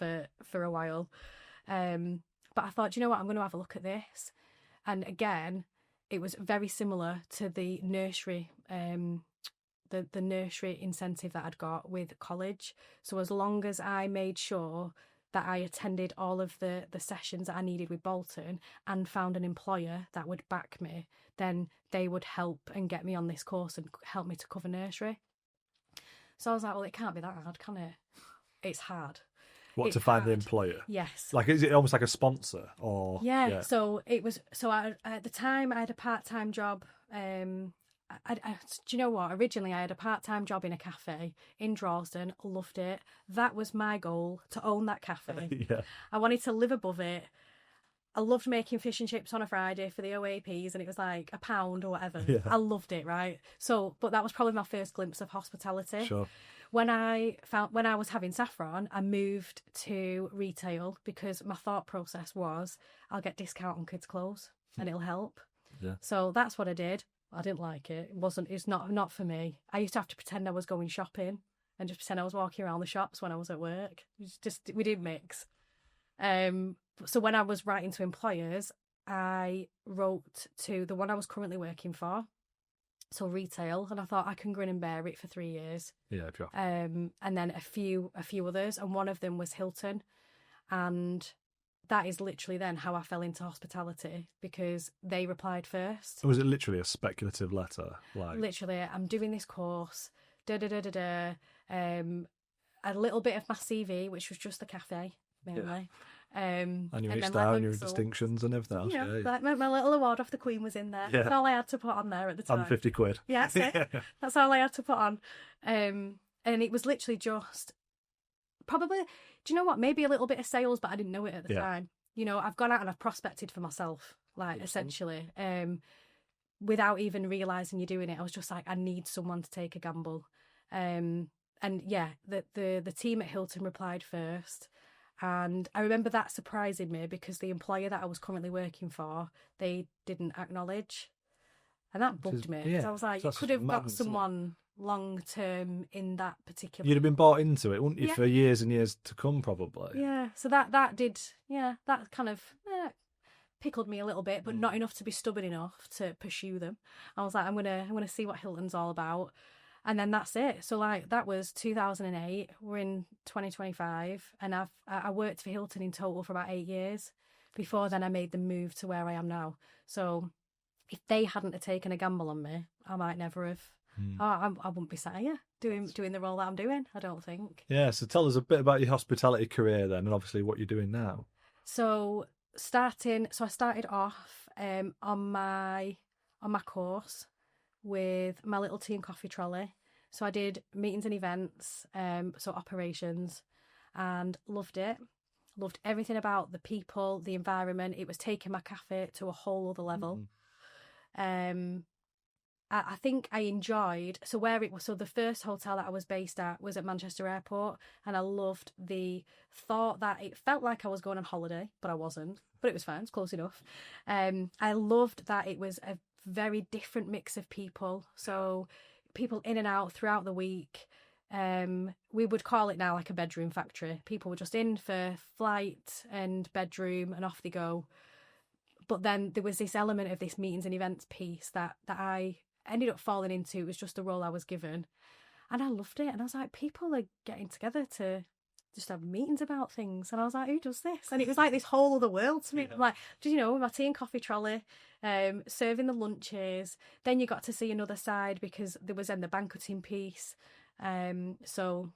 for a while. But I thought, you know what, I'm going to have a look at this. And again, it was very similar to the nursery, the nursery incentive that I'd got with college. So as long as I made sure that I attended all of the sessions that I needed with Bolton and found an employer that would back me, then they would help and get me on this course and help me to cover nursery. So I was like, well, it can't be that hard, can it? It's hard. What, to find the employer? Yes. Like, is it almost like a sponsor or? Yeah. So it was. So at the time, I had a part-time job. Do you know what? Originally, I had a part-time job in a cafe in Droylsden. Loved it. That was my goal, to own that cafe. Yeah. I wanted to live above it. I loved making fish and chips on a Friday for the OAPs, and it was like £1 or whatever. Yeah. I loved it, right? So, but that was probably my first glimpse of hospitality. Sure. When I was having Saffron, I moved to retail because my thought process was, I'll get discount on kids' clothes and it'll help. Yeah. So that's what I did. I didn't like it. It's not for me. I used to have to pretend I was going shopping and just pretend I was walking around the shops when I was at work. We didn't mix. So when I was writing to employers, I wrote to the one I was currently working for, so retail, and I thought I can grin and bear it for 3 years. Yeah, sure. And then a few others, and one of them was Hilton, and that is literally then how I fell into hospitality, because they replied first. Was it literally a speculative letter? Like, literally, I'm doing this course, a little bit of my CV, which was just the cafe mainly. Yeah. And your star and your distinctions and everything else. Yeah, like my little award off the Queen was in there. Yeah. That's all I had to put on there at the time. And 50 quid. Yeah, that's it. That's all I had to put on. And it was literally just probably, do you know what? Maybe a little bit of sales, but I didn't know it at the time. You know, I've gone out and I've prospected for myself, like, essentially, without even realising you're doing it. I was just like, I need someone to take a gamble. And yeah, the team at Hilton replied first. And I remember that surprising me, because the employer that I was currently working for, they didn't acknowledge. And that bugged me. Because I was like, you could have got someone long term in that particular... You'd have been bought into it, wouldn't you, for years and years to come, probably. Yeah, so that kind of pickled me a little bit, but not enough to be stubborn enough to pursue them. I was like, I'm gonna see what Hilton's all about. And then that's it. So like, that was 2008. We're in 2025, and I worked for Hilton in total for about 8 years. Before then, I made the move to where I am now. So if they hadn't have taken a gamble on me, I might never have. I wouldn't be sat here doing the role that I'm doing, I don't think. Yeah. So tell us a bit about your hospitality career then, and obviously what you're doing now. So I started off on my course with my little tea and coffee trolley. So I did meetings and events, so operations, and loved it. Loved everything about the people, the environment. It was taking my cafe to a whole other level. I think I enjoyed, so the first hotel that I was based at was at Manchester Airport, and I loved the thought that it felt like I was going on holiday, but I wasn't, but it was fine, it's close enough. I loved that it was a very different mix of people, so people in and out throughout the week. We would call it now like a bedroom factory. People were just in for flight and bedroom and off they go. But then there was this element of this meetings and events piece that I ended up falling into. It was just the role I was given, and I loved it. And I was like, people are getting together to just have meetings about things. And I was like, who does this? And it was like this whole other world to me. I'm like, you know, with my tea and coffee trolley, serving the lunches. Then you got to see another side because there was then the banqueting piece. So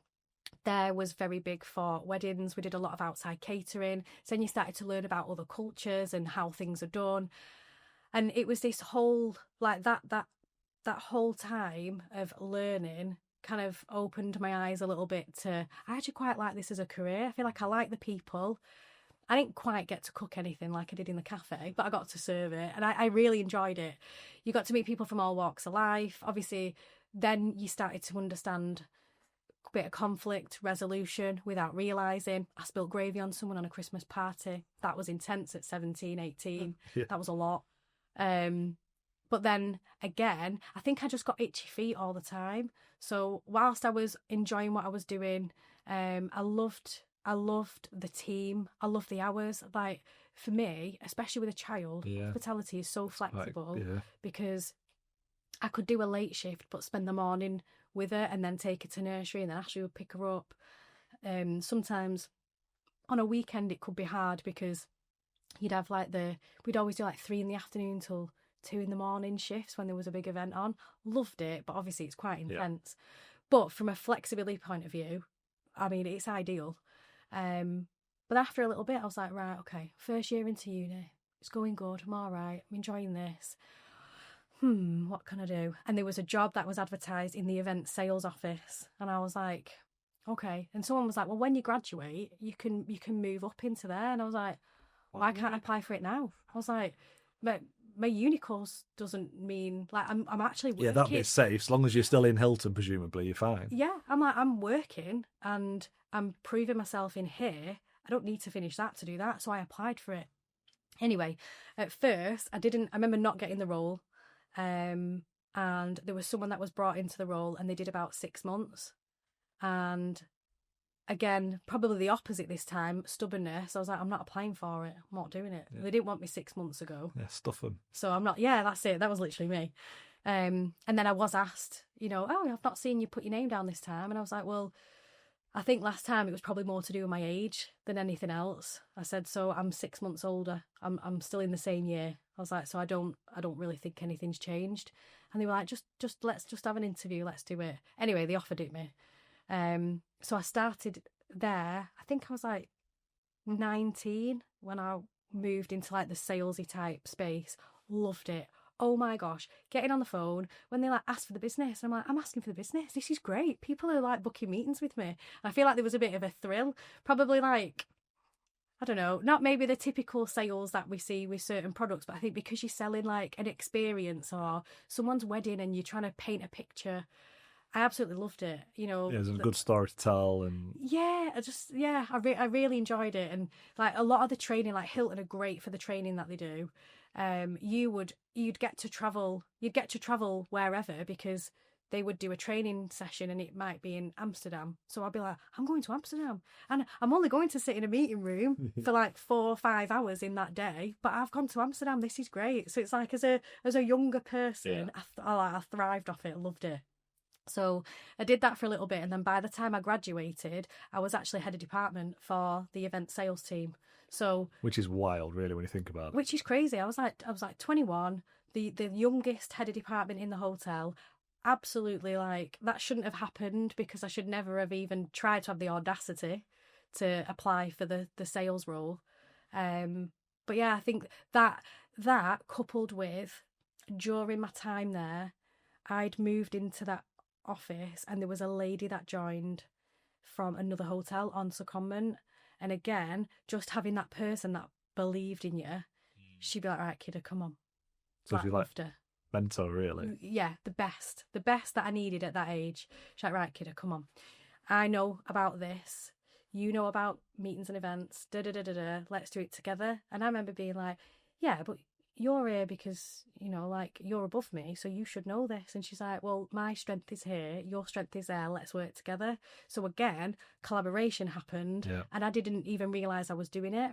there was very big for weddings. We did a lot of outside catering. So then you started to learn about other cultures and how things are done. And it was this whole, like that whole time of learning kind of opened my eyes a little bit to, I actually quite like this as a career. I feel like I like the people. I didn't quite get to cook anything like I did in the cafe, but I got to serve it, and I really enjoyed it. You got to meet people from all walks of life. Obviously, then you started to understand a bit of conflict resolution without realising. I spilled gravy on someone on a Christmas party. That was intense at 17, 18. Yeah. That was a lot. But then again, I think I just got itchy feet all the time. So whilst I was enjoying what I was doing, I loved the team. I loved the hours. Like, for me, especially with a child, hospitality is so flexible because I could do a late shift but spend the morning with her and then take her to nursery, and then Ashley would pick her up. Sometimes on a weekend it could be hard because you'd have we'd always do 3 p.m. till 2 a.m. shifts when there was a big event on. Loved it, but obviously it's quite intense. But from a flexibility point of view, I mean, it's ideal. But after a little bit, I was like, right, okay, first year into uni, it's going good, I'm all right, I'm enjoying this. What can I do? And there was a job that was advertised in the event sales office, and I was like, okay. And someone was like, well, when you graduate, you can move up into there. And I was like, why can't I apply for it now? I was like, but my uni course doesn't mean, like, I'm actually working. Yeah, that bit's safe. As long as you're still in Hilton, presumably, you're fine. Yeah, I'm working and I'm proving myself in here. I don't need to finish that to do that. So I applied for it. Anyway, at first, I remember not getting the role. And there was someone that was brought into the role, and they did about 6 months. And again, probably the opposite this time, stubbornness. I was like, I'm not applying for it. I'm not doing it. Yeah. They didn't want me 6 months ago. Yeah, stuff them. So I'm not, that's it. That was literally me. And then I was asked, oh, I've not seen you put your name down this time. And I was like, well, I think last time it was probably more to do with my age than anything else. I said, so I'm 6 months older. I'm still in the same year. I was like, so I don't really think anything's changed. And they were like, just let's just have an interview. Let's do it. Anyway, they offered it me. So I started there. I think I was 19 when I moved into the salesy type space. Loved it. Oh my gosh, getting on the phone when they ask for the business. I'm like, I'm asking for the business. This is great. People are booking meetings with me. I feel like there was a bit of a thrill. Probably I don't know, not maybe the typical sales that we see with certain products, but I think because you're selling an experience or someone's wedding and you're trying to paint a picture, I absolutely loved it. There's a good story to tell, and I really enjoyed it. And a lot of the training, Hilton are great for the training that they do. You'd get to travel wherever because they would do a training session and it might be in Amsterdam. So I'd be like, I'm going to Amsterdam and I'm only going to sit in a meeting room for 4 or 5 hours in that day, but I've gone to Amsterdam. This is great. So it's as a younger person, I thrived off it. Loved it. So I did that for a little bit, and then by the time I graduated, I was actually head of department for the event sales team. So, which is wild, really, when you think about it. Which is crazy. I was 21, the youngest head of department in the hotel. Absolutely, that shouldn't have happened because I should never have even tried to have the audacity to apply for the sales role. But yeah, I think that coupled with during my time there, I'd moved into that office and there was a lady that joined from another hotel on secondment, and again, just having that person that believed in you, she'd be like, right, kiddo, come on. So if you mentor, really? Yeah, the best that I needed at that age. She's like, right, kiddo, come on. I know about this. You know about meetings and events. Let's do it together. And I remember being like, yeah, but you're here because, you're above me, so you should know this. And she's like, well, my strength is here, your strength is there, let's work together. So again, collaboration happened, and I didn't even realise I was doing it.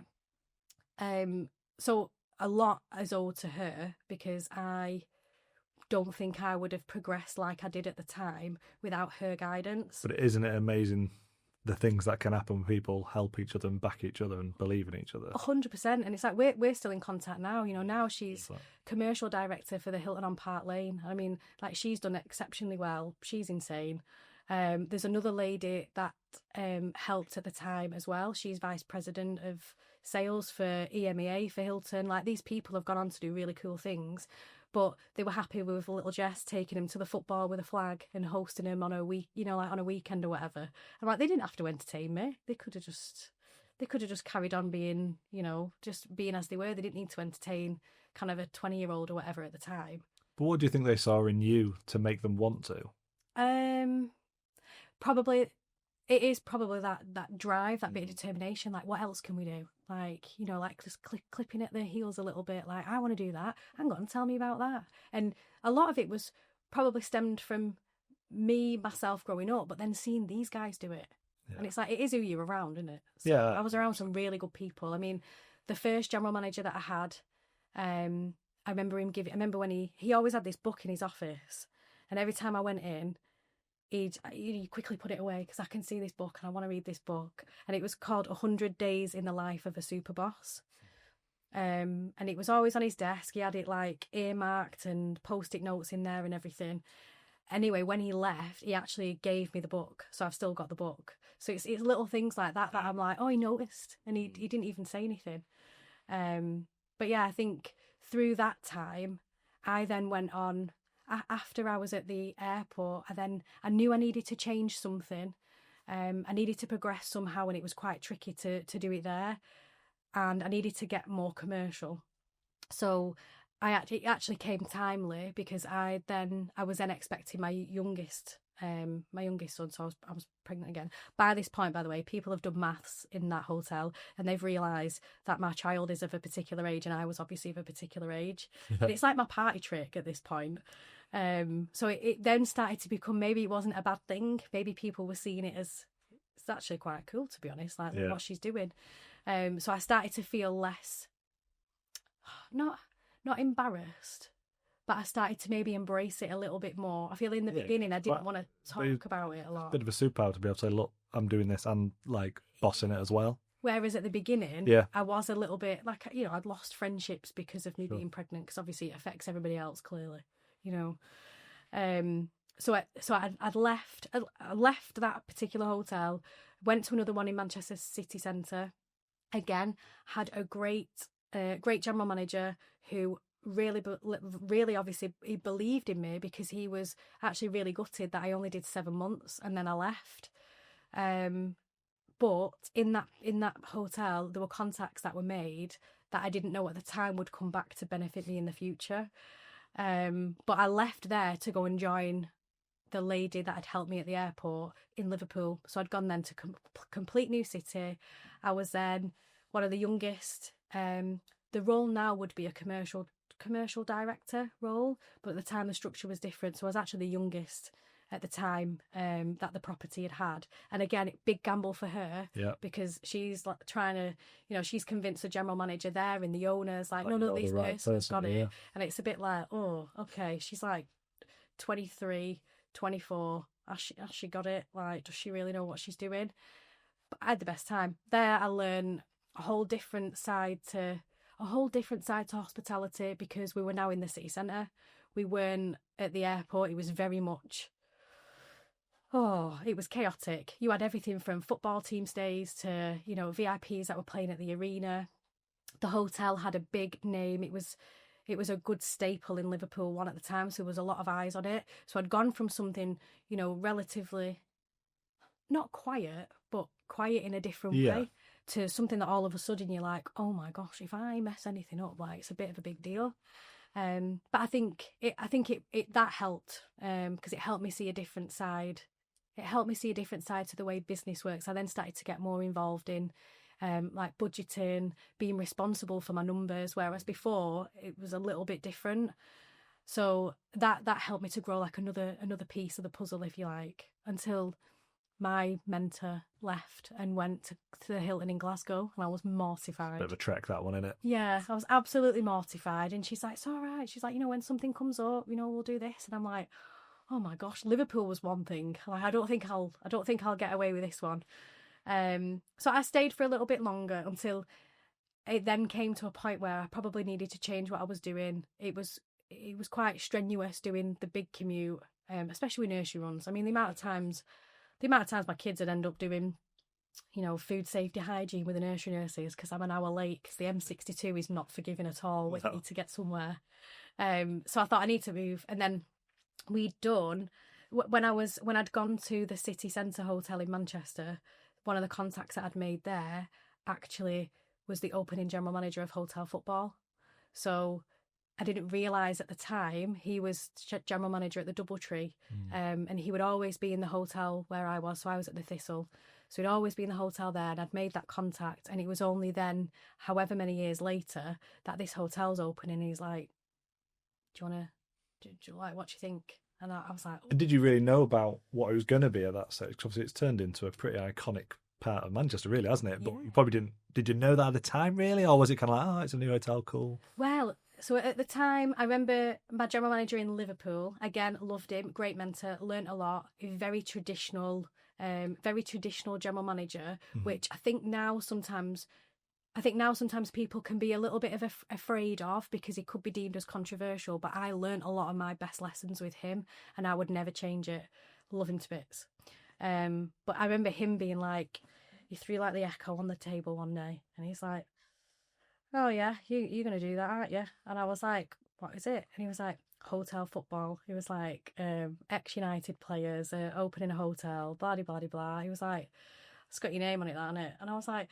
So a lot is owed to her because I don't think I would have progressed like I did at the time without her guidance. But isn't it amazing the things that can happen when people help each other and back each other and believe in each other. 100%. And it's like we're still in contact now. You know, now she's commercial director for the Hilton on Park Lane. I mean, like, she's done exceptionally well. She's insane. There's another lady that helped at the time as well. She's vice president of sales for EMEA for Hilton. Like, these people have gone on to do really cool things, but they were happy with little Jess taking him to the football with a flag and hosting him on a week, you know, like on a weekend or whatever. And like, they didn't have to entertain me. They could have just carried on being, you know, just being as they were. They didn't need to entertain kind of a 20-year-old or whatever at the time. But what do you think they saw in you to make them want to? Probably, it is probably that drive, that bit of determination. Like, what else can we do? Like, you know, like just clipping at their heels a little bit. Like, I want to do that. Hang on, tell me about that. And a lot of it was probably stemmed from myself growing up, but then seeing these guys do it. Yeah. And it's like, it is who you're around, isn't it? So yeah. I was around some really good people. I mean, the first general manager that I had, I remember when he always had this book in his office, and every time I went in, he'd quickly put it away because I can see this book and I want to read this book. And it was called 100 Days in the Life of a Super Boss. And it was always on his desk. He had it like earmarked and post-it notes in there and everything. Anyway, when he left, he actually gave me the book. So I've still got the book. So it's little things like that I'm like, oh, he noticed. And he didn't even say anything. But yeah, I think through that time, I then went on. After I was at the airport, I knew I needed to change something. I needed to progress somehow, and it was quite tricky to do it there. And I needed to get more commercial. So it actually came timely because I was then expecting my youngest son, so I was pregnant again. By this point, by the way, people have done maths in that hotel and they've realised that my child is of a particular age and I was obviously of a particular age. And it's like my party trick at this point. So it then started to become, maybe it wasn't a bad thing. Maybe people were seeing it as, it's actually quite cool, to be honest, like what she's doing. So I started to feel less, not embarrassed, but I started to maybe embrace it a little bit more. I feel in the beginning I didn't want to talk about it a lot. Bit of a superpower to be able to say, look, I'm doing this and like bossing it as well. Whereas at the beginning, I was a little bit like, you know, I'd lost friendships because of me being pregnant, because obviously it affects everybody else clearly, you know. So I left that particular hotel, went to another one in Manchester city centre. Again, had a great general manager who really obviously he believed in me, because he was actually really gutted that I only did 7 months and then I left. But in that hotel there were contacts that were made that I didn't know at the time would come back to benefit me in the future. But I left there to go and join the lady that had helped me at the airport in Liverpool. So I'd gone then to complete new city. I was then one of the youngest. The role now would be a commercial director role, but at the time the structure was different. So I was actually the youngest at the time that the property had. And again, big gamble for her, because she's like trying to, you know, she's convinced the general manager there and the owners like no, this person's got it. And it's a bit like, oh, okay, she's like 23, 24. Has she got it? Like, does she really know what she's doing? But I had the best time there. I learned a whole different side to hospitality, because we were now in the city centre. We weren't at the airport. It was very much, it was chaotic. You had everything from football team stays to, you know, VIPs that were playing at the arena. The hotel had a big name. It was a good staple in Liverpool one at the time, so there was a lot of eyes on it. So I'd gone from something, you know, relatively not quiet, but quiet in a different way, to something that all of a sudden you're like, oh my gosh, if I mess anything up, like, it's a bit of a big deal. But I think that helped, because it helped me see a different side. It helped me see a different side to the way business works. I then started to get more involved in like budgeting, being responsible for my numbers, whereas before it was a little bit different. So that helped me to grow like another piece of the puzzle, if you like, until my mentor left and went to the Hilton in Glasgow, and I was mortified. Bit of a trek, that one, innit? Yeah, I was absolutely mortified. And she's like, it's all right. She's like, you know, when something comes up, you know, we'll do this. And I'm like, oh my gosh, Liverpool was one thing. Like, I don't think I'll get away with this one. So I stayed for a little bit longer until it then came to a point where I probably needed to change what I was doing. It was quite strenuous doing the big commute, especially with nursery runs. I mean, the amount of times my kids would end up doing, food safety hygiene with the nursery nurses because I'm an hour late because the M62 is not forgiving at all when you need to get somewhere. So I thought I need to move, and then we'd done when I'd gone to the city centre hotel in Manchester. One of the contacts that I'd made there actually was the opening general manager of Hotel Football. So I didn't realise at the time he was general manager at the Doubletree, and he would always be in the hotel where I was. So I was at the Thistle. So he'd always be in the hotel there, and I'd made that contact. And it was only then, however many years later, that this hotel's opening. And he's like, do you like, what do you think? And I was like... And did you really know about what it was going to be at that stage? Because obviously it's turned into a pretty iconic part of Manchester, really, hasn't it? But you probably didn't... Did you know that at the time, really? Or was it kind of like, oh, it's a new hotel, cool? Well, so at the time, I remember my general manager in Liverpool, again, loved him, great mentor, learnt a lot, very traditional general manager, which I think now sometimes people can be a little bit of afraid of because he could be deemed as controversial, but I learnt a lot of my best lessons with him and I would never change it. Love him to bits. But I remember him being like, he threw like the Echo on the table one day and he's like, oh yeah, you're going to do that, aren't you? And I was like, what is it? And he was like, Hotel Football. He was like, ex-United players, opening a hotel, blah, blah, blah, blah. He was like, it's got your name on it, that, isn't it? And I was like,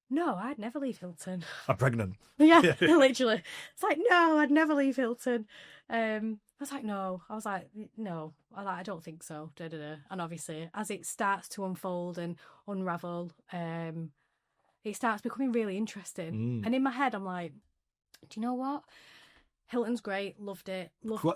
no, I'd never leave Hilton. I'm pregnant. Yeah, literally. It's like, no, I'd never leave Hilton. I was like, no. I was like, no, I don't think so. Da, da, da. And obviously, as it starts to unfold and unravel, it starts becoming really interesting. And in my head, I'm like, do you know what? Hilton's great, loved it.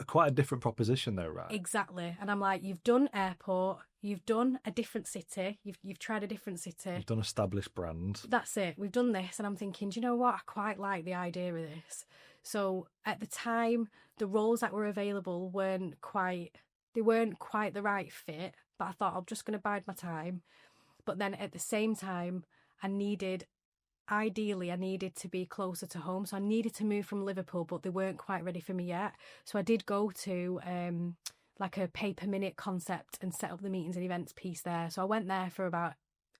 Quite a different proposition though, right? Exactly. And I'm like, you've done airport, you've done a different city, you've tried a different city. You've done established brand. That's it. We've done this. And I'm thinking, do you know what? I quite like the idea of this. So at the time, the roles that were available weren't quite the right fit. But I thought I'm just going to bide my time. But then at the same time, I needed to be closer to home. So I needed to move from Liverpool, but they weren't quite ready for me yet. So I did go to like a pay-per-minute concept and set up the meetings and events piece there. So I went there for about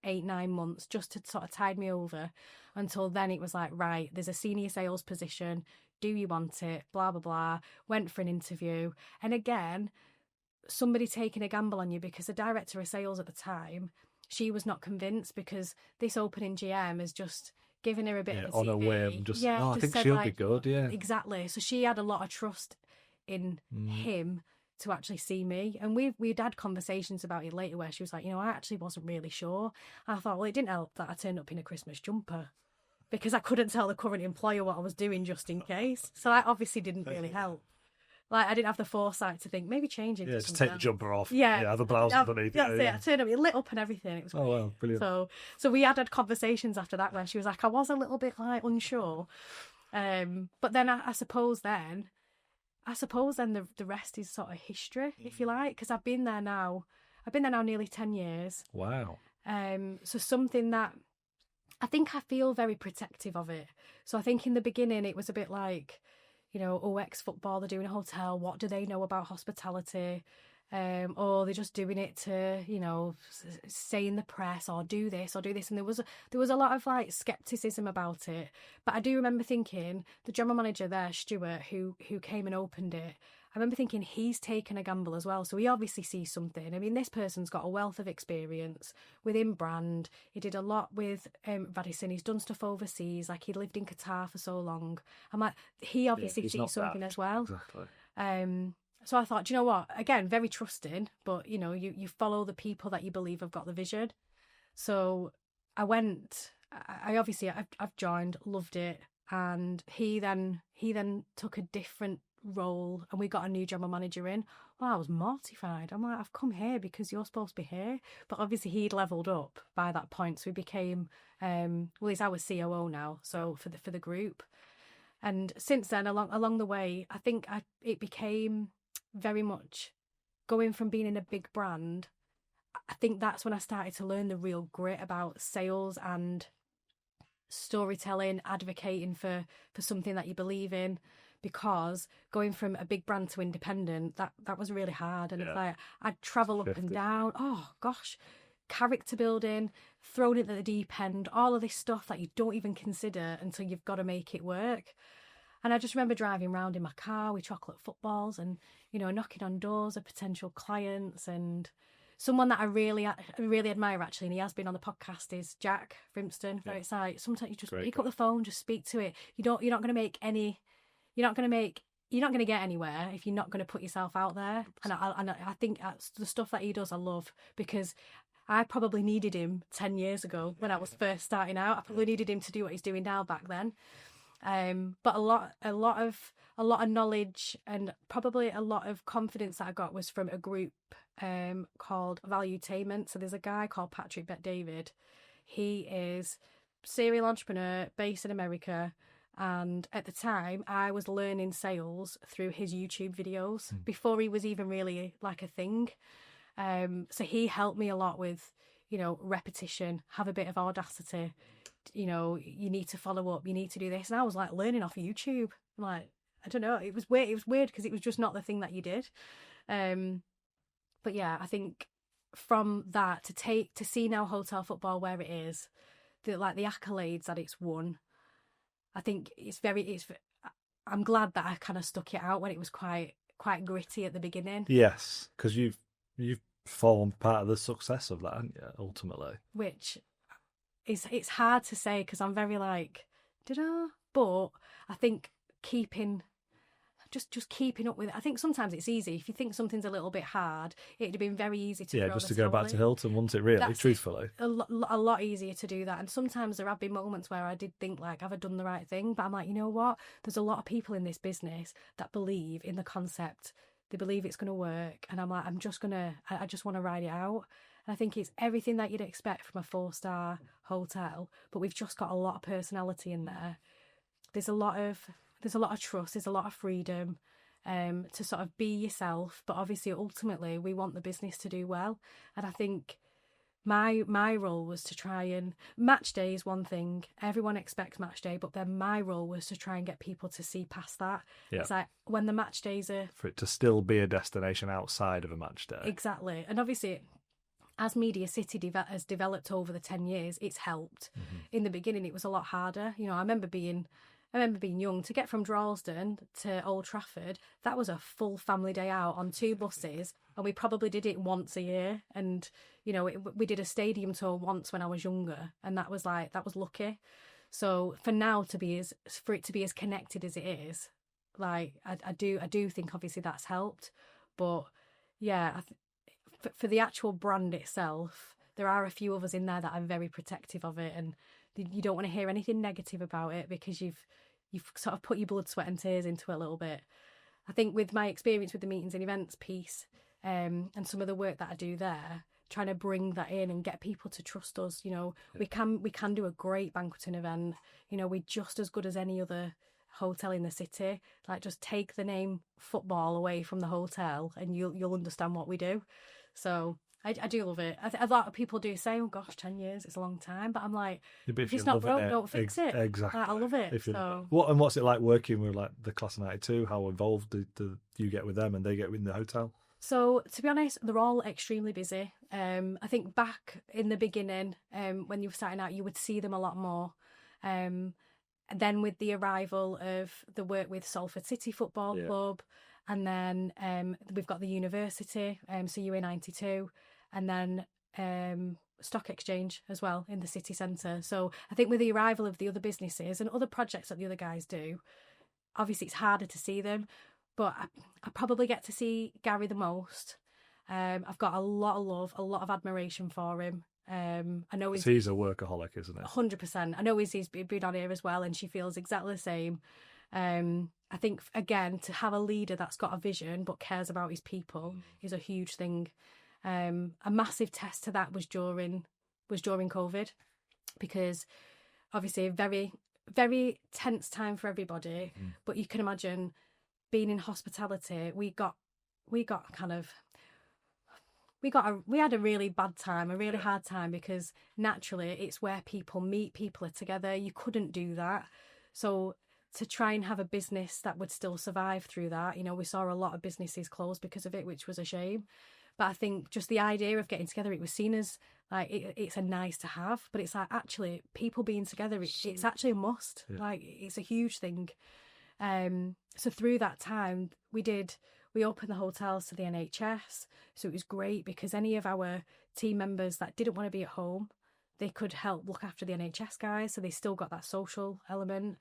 8-9 months just to sort of tide me over until then it was like, right, there's a senior sales position. Do you want it? Blah, blah, blah. Went for an interview. And again, somebody taking a gamble on you because the director of sales at the time, she was not convinced because this opening GM has just given her a bit of a on CV. a whim. I think said, she'll be good, yeah. Exactly. So she had a lot of trust in him to actually see me. And we'd had conversations about it later where she was like, I actually wasn't really sure. I thought, well, it didn't help that I turned up in a Christmas jumper because I couldn't tell the current employer what I was doing just in case. So that obviously didn't really help. Like, I didn't have the foresight to think, maybe change it. Yeah, just take the jumper off. Yeah. Have a blouse underneath. That's it. I turned up, it lit up and everything. It was great. Oh, well, brilliant. So we had conversations after that where she was like, I was a little bit like unsure. But then I suppose then the rest is sort of history, if you like, because I've been there now nearly 10 years. Wow. So something that I think I feel very protective of it. So I think in the beginning it was a bit like, ex-football, they're doing a hotel, what do they know about hospitality? Or they're just doing it to, say in the press or do this or do this. And there was a lot of like skepticism about it. But I do remember thinking the general manager there, Stuart, who came and opened it, I remember thinking he's taken a gamble as well. So he obviously sees something. I mean, this person's got a wealth of experience within brand. He did a lot with Radisson. He's done stuff overseas. Like, he lived in Qatar for so long. I'm like, he obviously sees something as well. Exactly. So I thought, do you know what? Again, very trusting, but, you follow the people that you believe have got the vision. So I went, I've joined, loved it. And he then took a different role and we got a new general manager in. Well, I was mortified. I'm like, I've come here because you're supposed to be here. But obviously he'd levelled up by that point. So he became, he's our COO now. So for the group. And since then, along the way, I think it became very much going from being in a big brand, I think that's when I started to learn the real grit about sales and storytelling, advocating for something that you believe in. Because going from a big brand to independent, that was really hard. And it's like, I'd travel up and down. Oh, gosh. Character building, thrown it at the deep end, all of this stuff that you don't even consider until you've got to make it work. And I just remember driving around in my car with chocolate footballs and, you know, knocking on doors of potential clients. And someone that I really admire, actually, and he has been on the podcast, is Jack Frimston. Yeah. It's like, sometimes you just pick up the phone, just speak to it. You're not going to get anywhere if you're not going to put yourself out there. And I think that's the stuff that he does, I love, because I probably needed him 10 years ago when I was first starting out. I probably needed him to do what he's doing now back then. But a lot of knowledge and probably a lot of confidence that I got was from a group called Valuetainment. So there's a guy called Patrick Bet-David. He is a serial entrepreneur based in America. And at the time, I was learning sales through his YouTube videos before he was even really like a thing. So he helped me a lot with, you know, repetition, have a bit of audacity, you know, you need to follow up, you need to do this. And I was like learning off of YouTube. Like, I don't know, it was weird because it was just not the thing that you did. But yeah, I think from that to see now hotel football where it is, the accolades that it's won, I think I'm glad that I kind of stuck it out when it was quite gritty at the beginning. Yes, because you've formed part of the success of that, haven't you, ultimately? Which it's hard to say because I'm very like, did I? But I think just keeping up with it. I think sometimes it's easy. If you think something's a little bit hard, it'd have been very easy to just to go back to Hilton, wouldn't it, really, truthfully? A lot easier to do that. And sometimes there have been moments where I did think, like, have I done the right thing? But I'm like, you know what? There's a lot of people in this business that believe in the concept. They believe it's going to work. And I'm like, I just want to ride it out. And I think it's everything that you'd expect from a 4-star hotel, but we've just got a lot of personality in there. There's a lot of trust, there's a lot of freedom to sort of be yourself, but obviously ultimately we want the business to do well. And I think my role was to try and, match day is one thing, everyone expects match day, but then my role was to try and get people to see past that. It's like when the match days are, for it to still be a destination outside of a match day. Exactly. And obviously as Media City has developed over the 10 years, it's helped. In the beginning it was a lot harder. You know, I remember being young, to get from Droylsden to Old Trafford, that was a full family day out on 2 buses, and we probably did it once a year. And, you know, we did a stadium tour once when I was younger, and that was lucky. So for it to be as connected as it is, like, I do think obviously that's helped. But yeah, for the actual brand itself, there are a few others in there that are very protective of it, and you don't want to hear anything negative about it because you've sort of put your blood, sweat and tears into it a little bit. I think with my experience with the meetings and events piece and some of the work that I do there, trying to bring that in and get people to trust us, you know, we can do a great banqueting event. You know, we're just as good as any other hotel in the city. Like, just take the name football away from the hotel and you'll understand what we do. So I do love it. A lot of people do say, oh gosh, 10 years, it's a long time. But I'm like, if it's not broke, don't fix it. Exactly. Like, I love it. So. What's it like working with like the Class of 92? How involved do you get with them and they get in the hotel? So, to be honest, they're all extremely busy. I think back in the beginning, when you were starting out, you would see them a lot more. And then with the arrival of the work with Salford City Football Club, and then we've got the university, so UA 92, and then Stock Exchange as well in the city centre. So I think with the arrival of the other businesses and other projects that the other guys do, obviously it's harder to see them, but I probably get to see Gary the most. I've got a lot of love, a lot of admiration for him. I know he's a workaholic, isn't it? 100%. I know he's been on here as well, and she feels exactly the same. I think, again, to have a leader that's got a vision but cares about his people is a huge thing. A massive test to that was during COVID, because obviously a very, very tense time for everybody. But you can imagine being in hospitality, we got kind of, we had a really bad time, a really hard time, because naturally it's where people meet, people are together. You couldn't do that. So to try and have a business that would still survive through that, we saw a lot of businesses close because of it, which was a shame. But I think just the idea of getting together, it was seen as like it's a nice to have, but it's like actually people being together, it's actually a must. Yeah. Like it's a huge thing. So through that time, we opened the hotels to the NHS. So it was great because any of our team members that didn't want to be at home, they could help look after the NHS guys. So they still got that social element.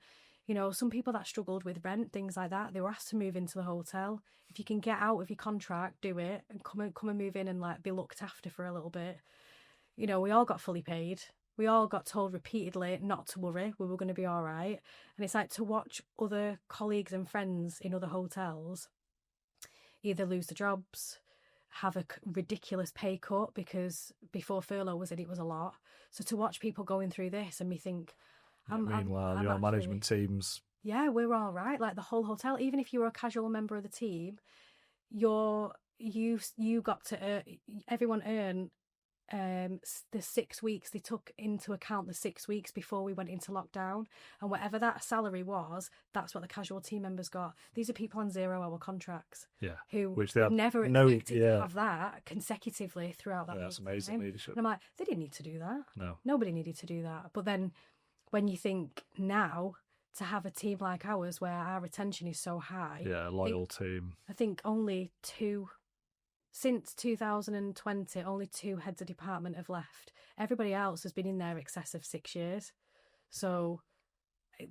Some people that struggled with rent, things like that, they were asked to move into the hotel. If you can get out of your contract, do it and come and move in and like be looked after for a little bit. We all got fully paid. We all got told repeatedly not to worry, we were going to be all right. And it's like to watch other colleagues and friends in other hotels either lose their jobs, have a ridiculous pay cut, because before furlough was in, it was a lot. So to watch people going through this and me think, meanwhile, your management teams... Yeah, we're all right. Like the whole hotel, even if you were a casual member of the team, you got to everyone earn the 6 weeks. They took into account the 6 weeks before we went into lockdown, and whatever that salary was, that's what the casual team members got. These are people on 0-hour contracts, which they have never expected to have that consecutively throughout that. That's amazing leadership. And I'm like, they didn't need to do that. No, nobody needed to do that. But then when you think now, to have a team like ours where our retention is so high, a loyal team. I think only since 2020, only 2 heads of department have left. Everybody else has been in there excess of 6 years. So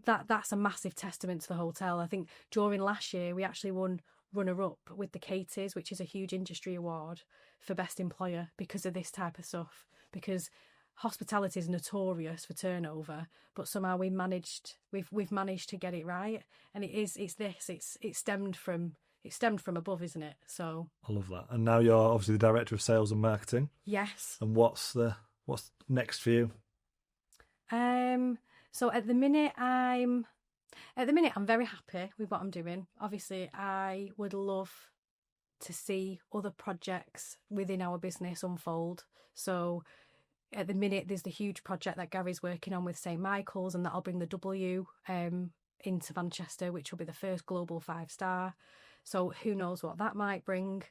that's a massive testament to the hotel. I think during last year, we actually won runner-up with the Cates, which is a huge industry award for best employer because of this type of stuff. Because hospitality is notorious for turnover, but somehow we've managed to get it right. And it stemmed from above, isn't it? So I love that. And now you're obviously the director of sales and marketing. Yes. And what's next for you? So at the minute I'm very happy with what I'm doing. Obviously, I would love to see other projects within our business unfold. So at the minute, there's the huge project that Gary's working on with St. Michael's, and that'll bring the W into Manchester, which will be the first global 5-star. So who knows what that might bring.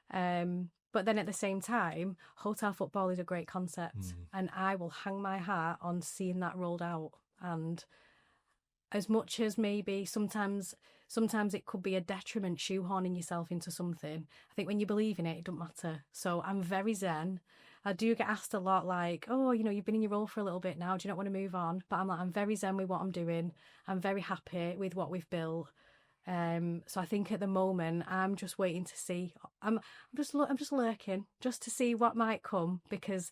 But then at the same time, hotel football is a great concept, and I will hang my hat on seeing that rolled out. And as much as maybe sometimes it could be a detriment shoehorning yourself into something, I think when you believe in it, it doesn't matter. So I'm very zen. I do get asked a lot like, oh, you've been in your role for a little bit now, do you not want to move on? But I'm very zen with what I'm doing. I'm very happy with what we've built. So I think at the moment I'm just waiting to see. I'm just lurking just to see what might come, because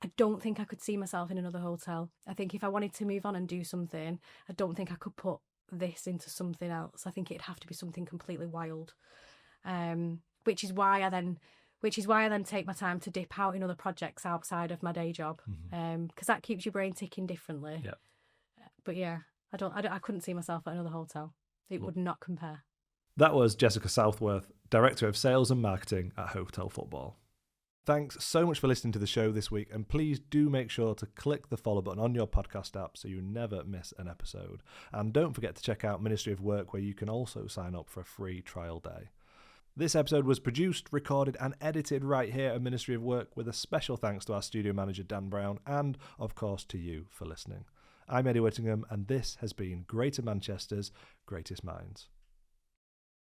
I don't think I could see myself in another hotel. I think if I wanted to move on and do something, I don't think I could put this into something else. I think it'd have to be something completely wild. Which is why I then take my time to dip out in other projects outside of my day job, because that keeps your brain ticking differently. Yeah. But yeah, I couldn't see myself at another hotel. It would not compare. That was Jessica Southworth, Director of Sales and Marketing at Hotel Football. Thanks so much for listening to the show this week, and please do make sure to click the follow button on your podcast app so you never miss an episode. And don't forget to check out Ministry of Work, where you can also sign up for a free trial day. This episode was produced, recorded and edited right here at Ministry of Work, with a special thanks to our studio manager Dan Brown and, of course, to you for listening. I'm Eddie Whittingham, and this has been Greater Manchester's Greatest Minds.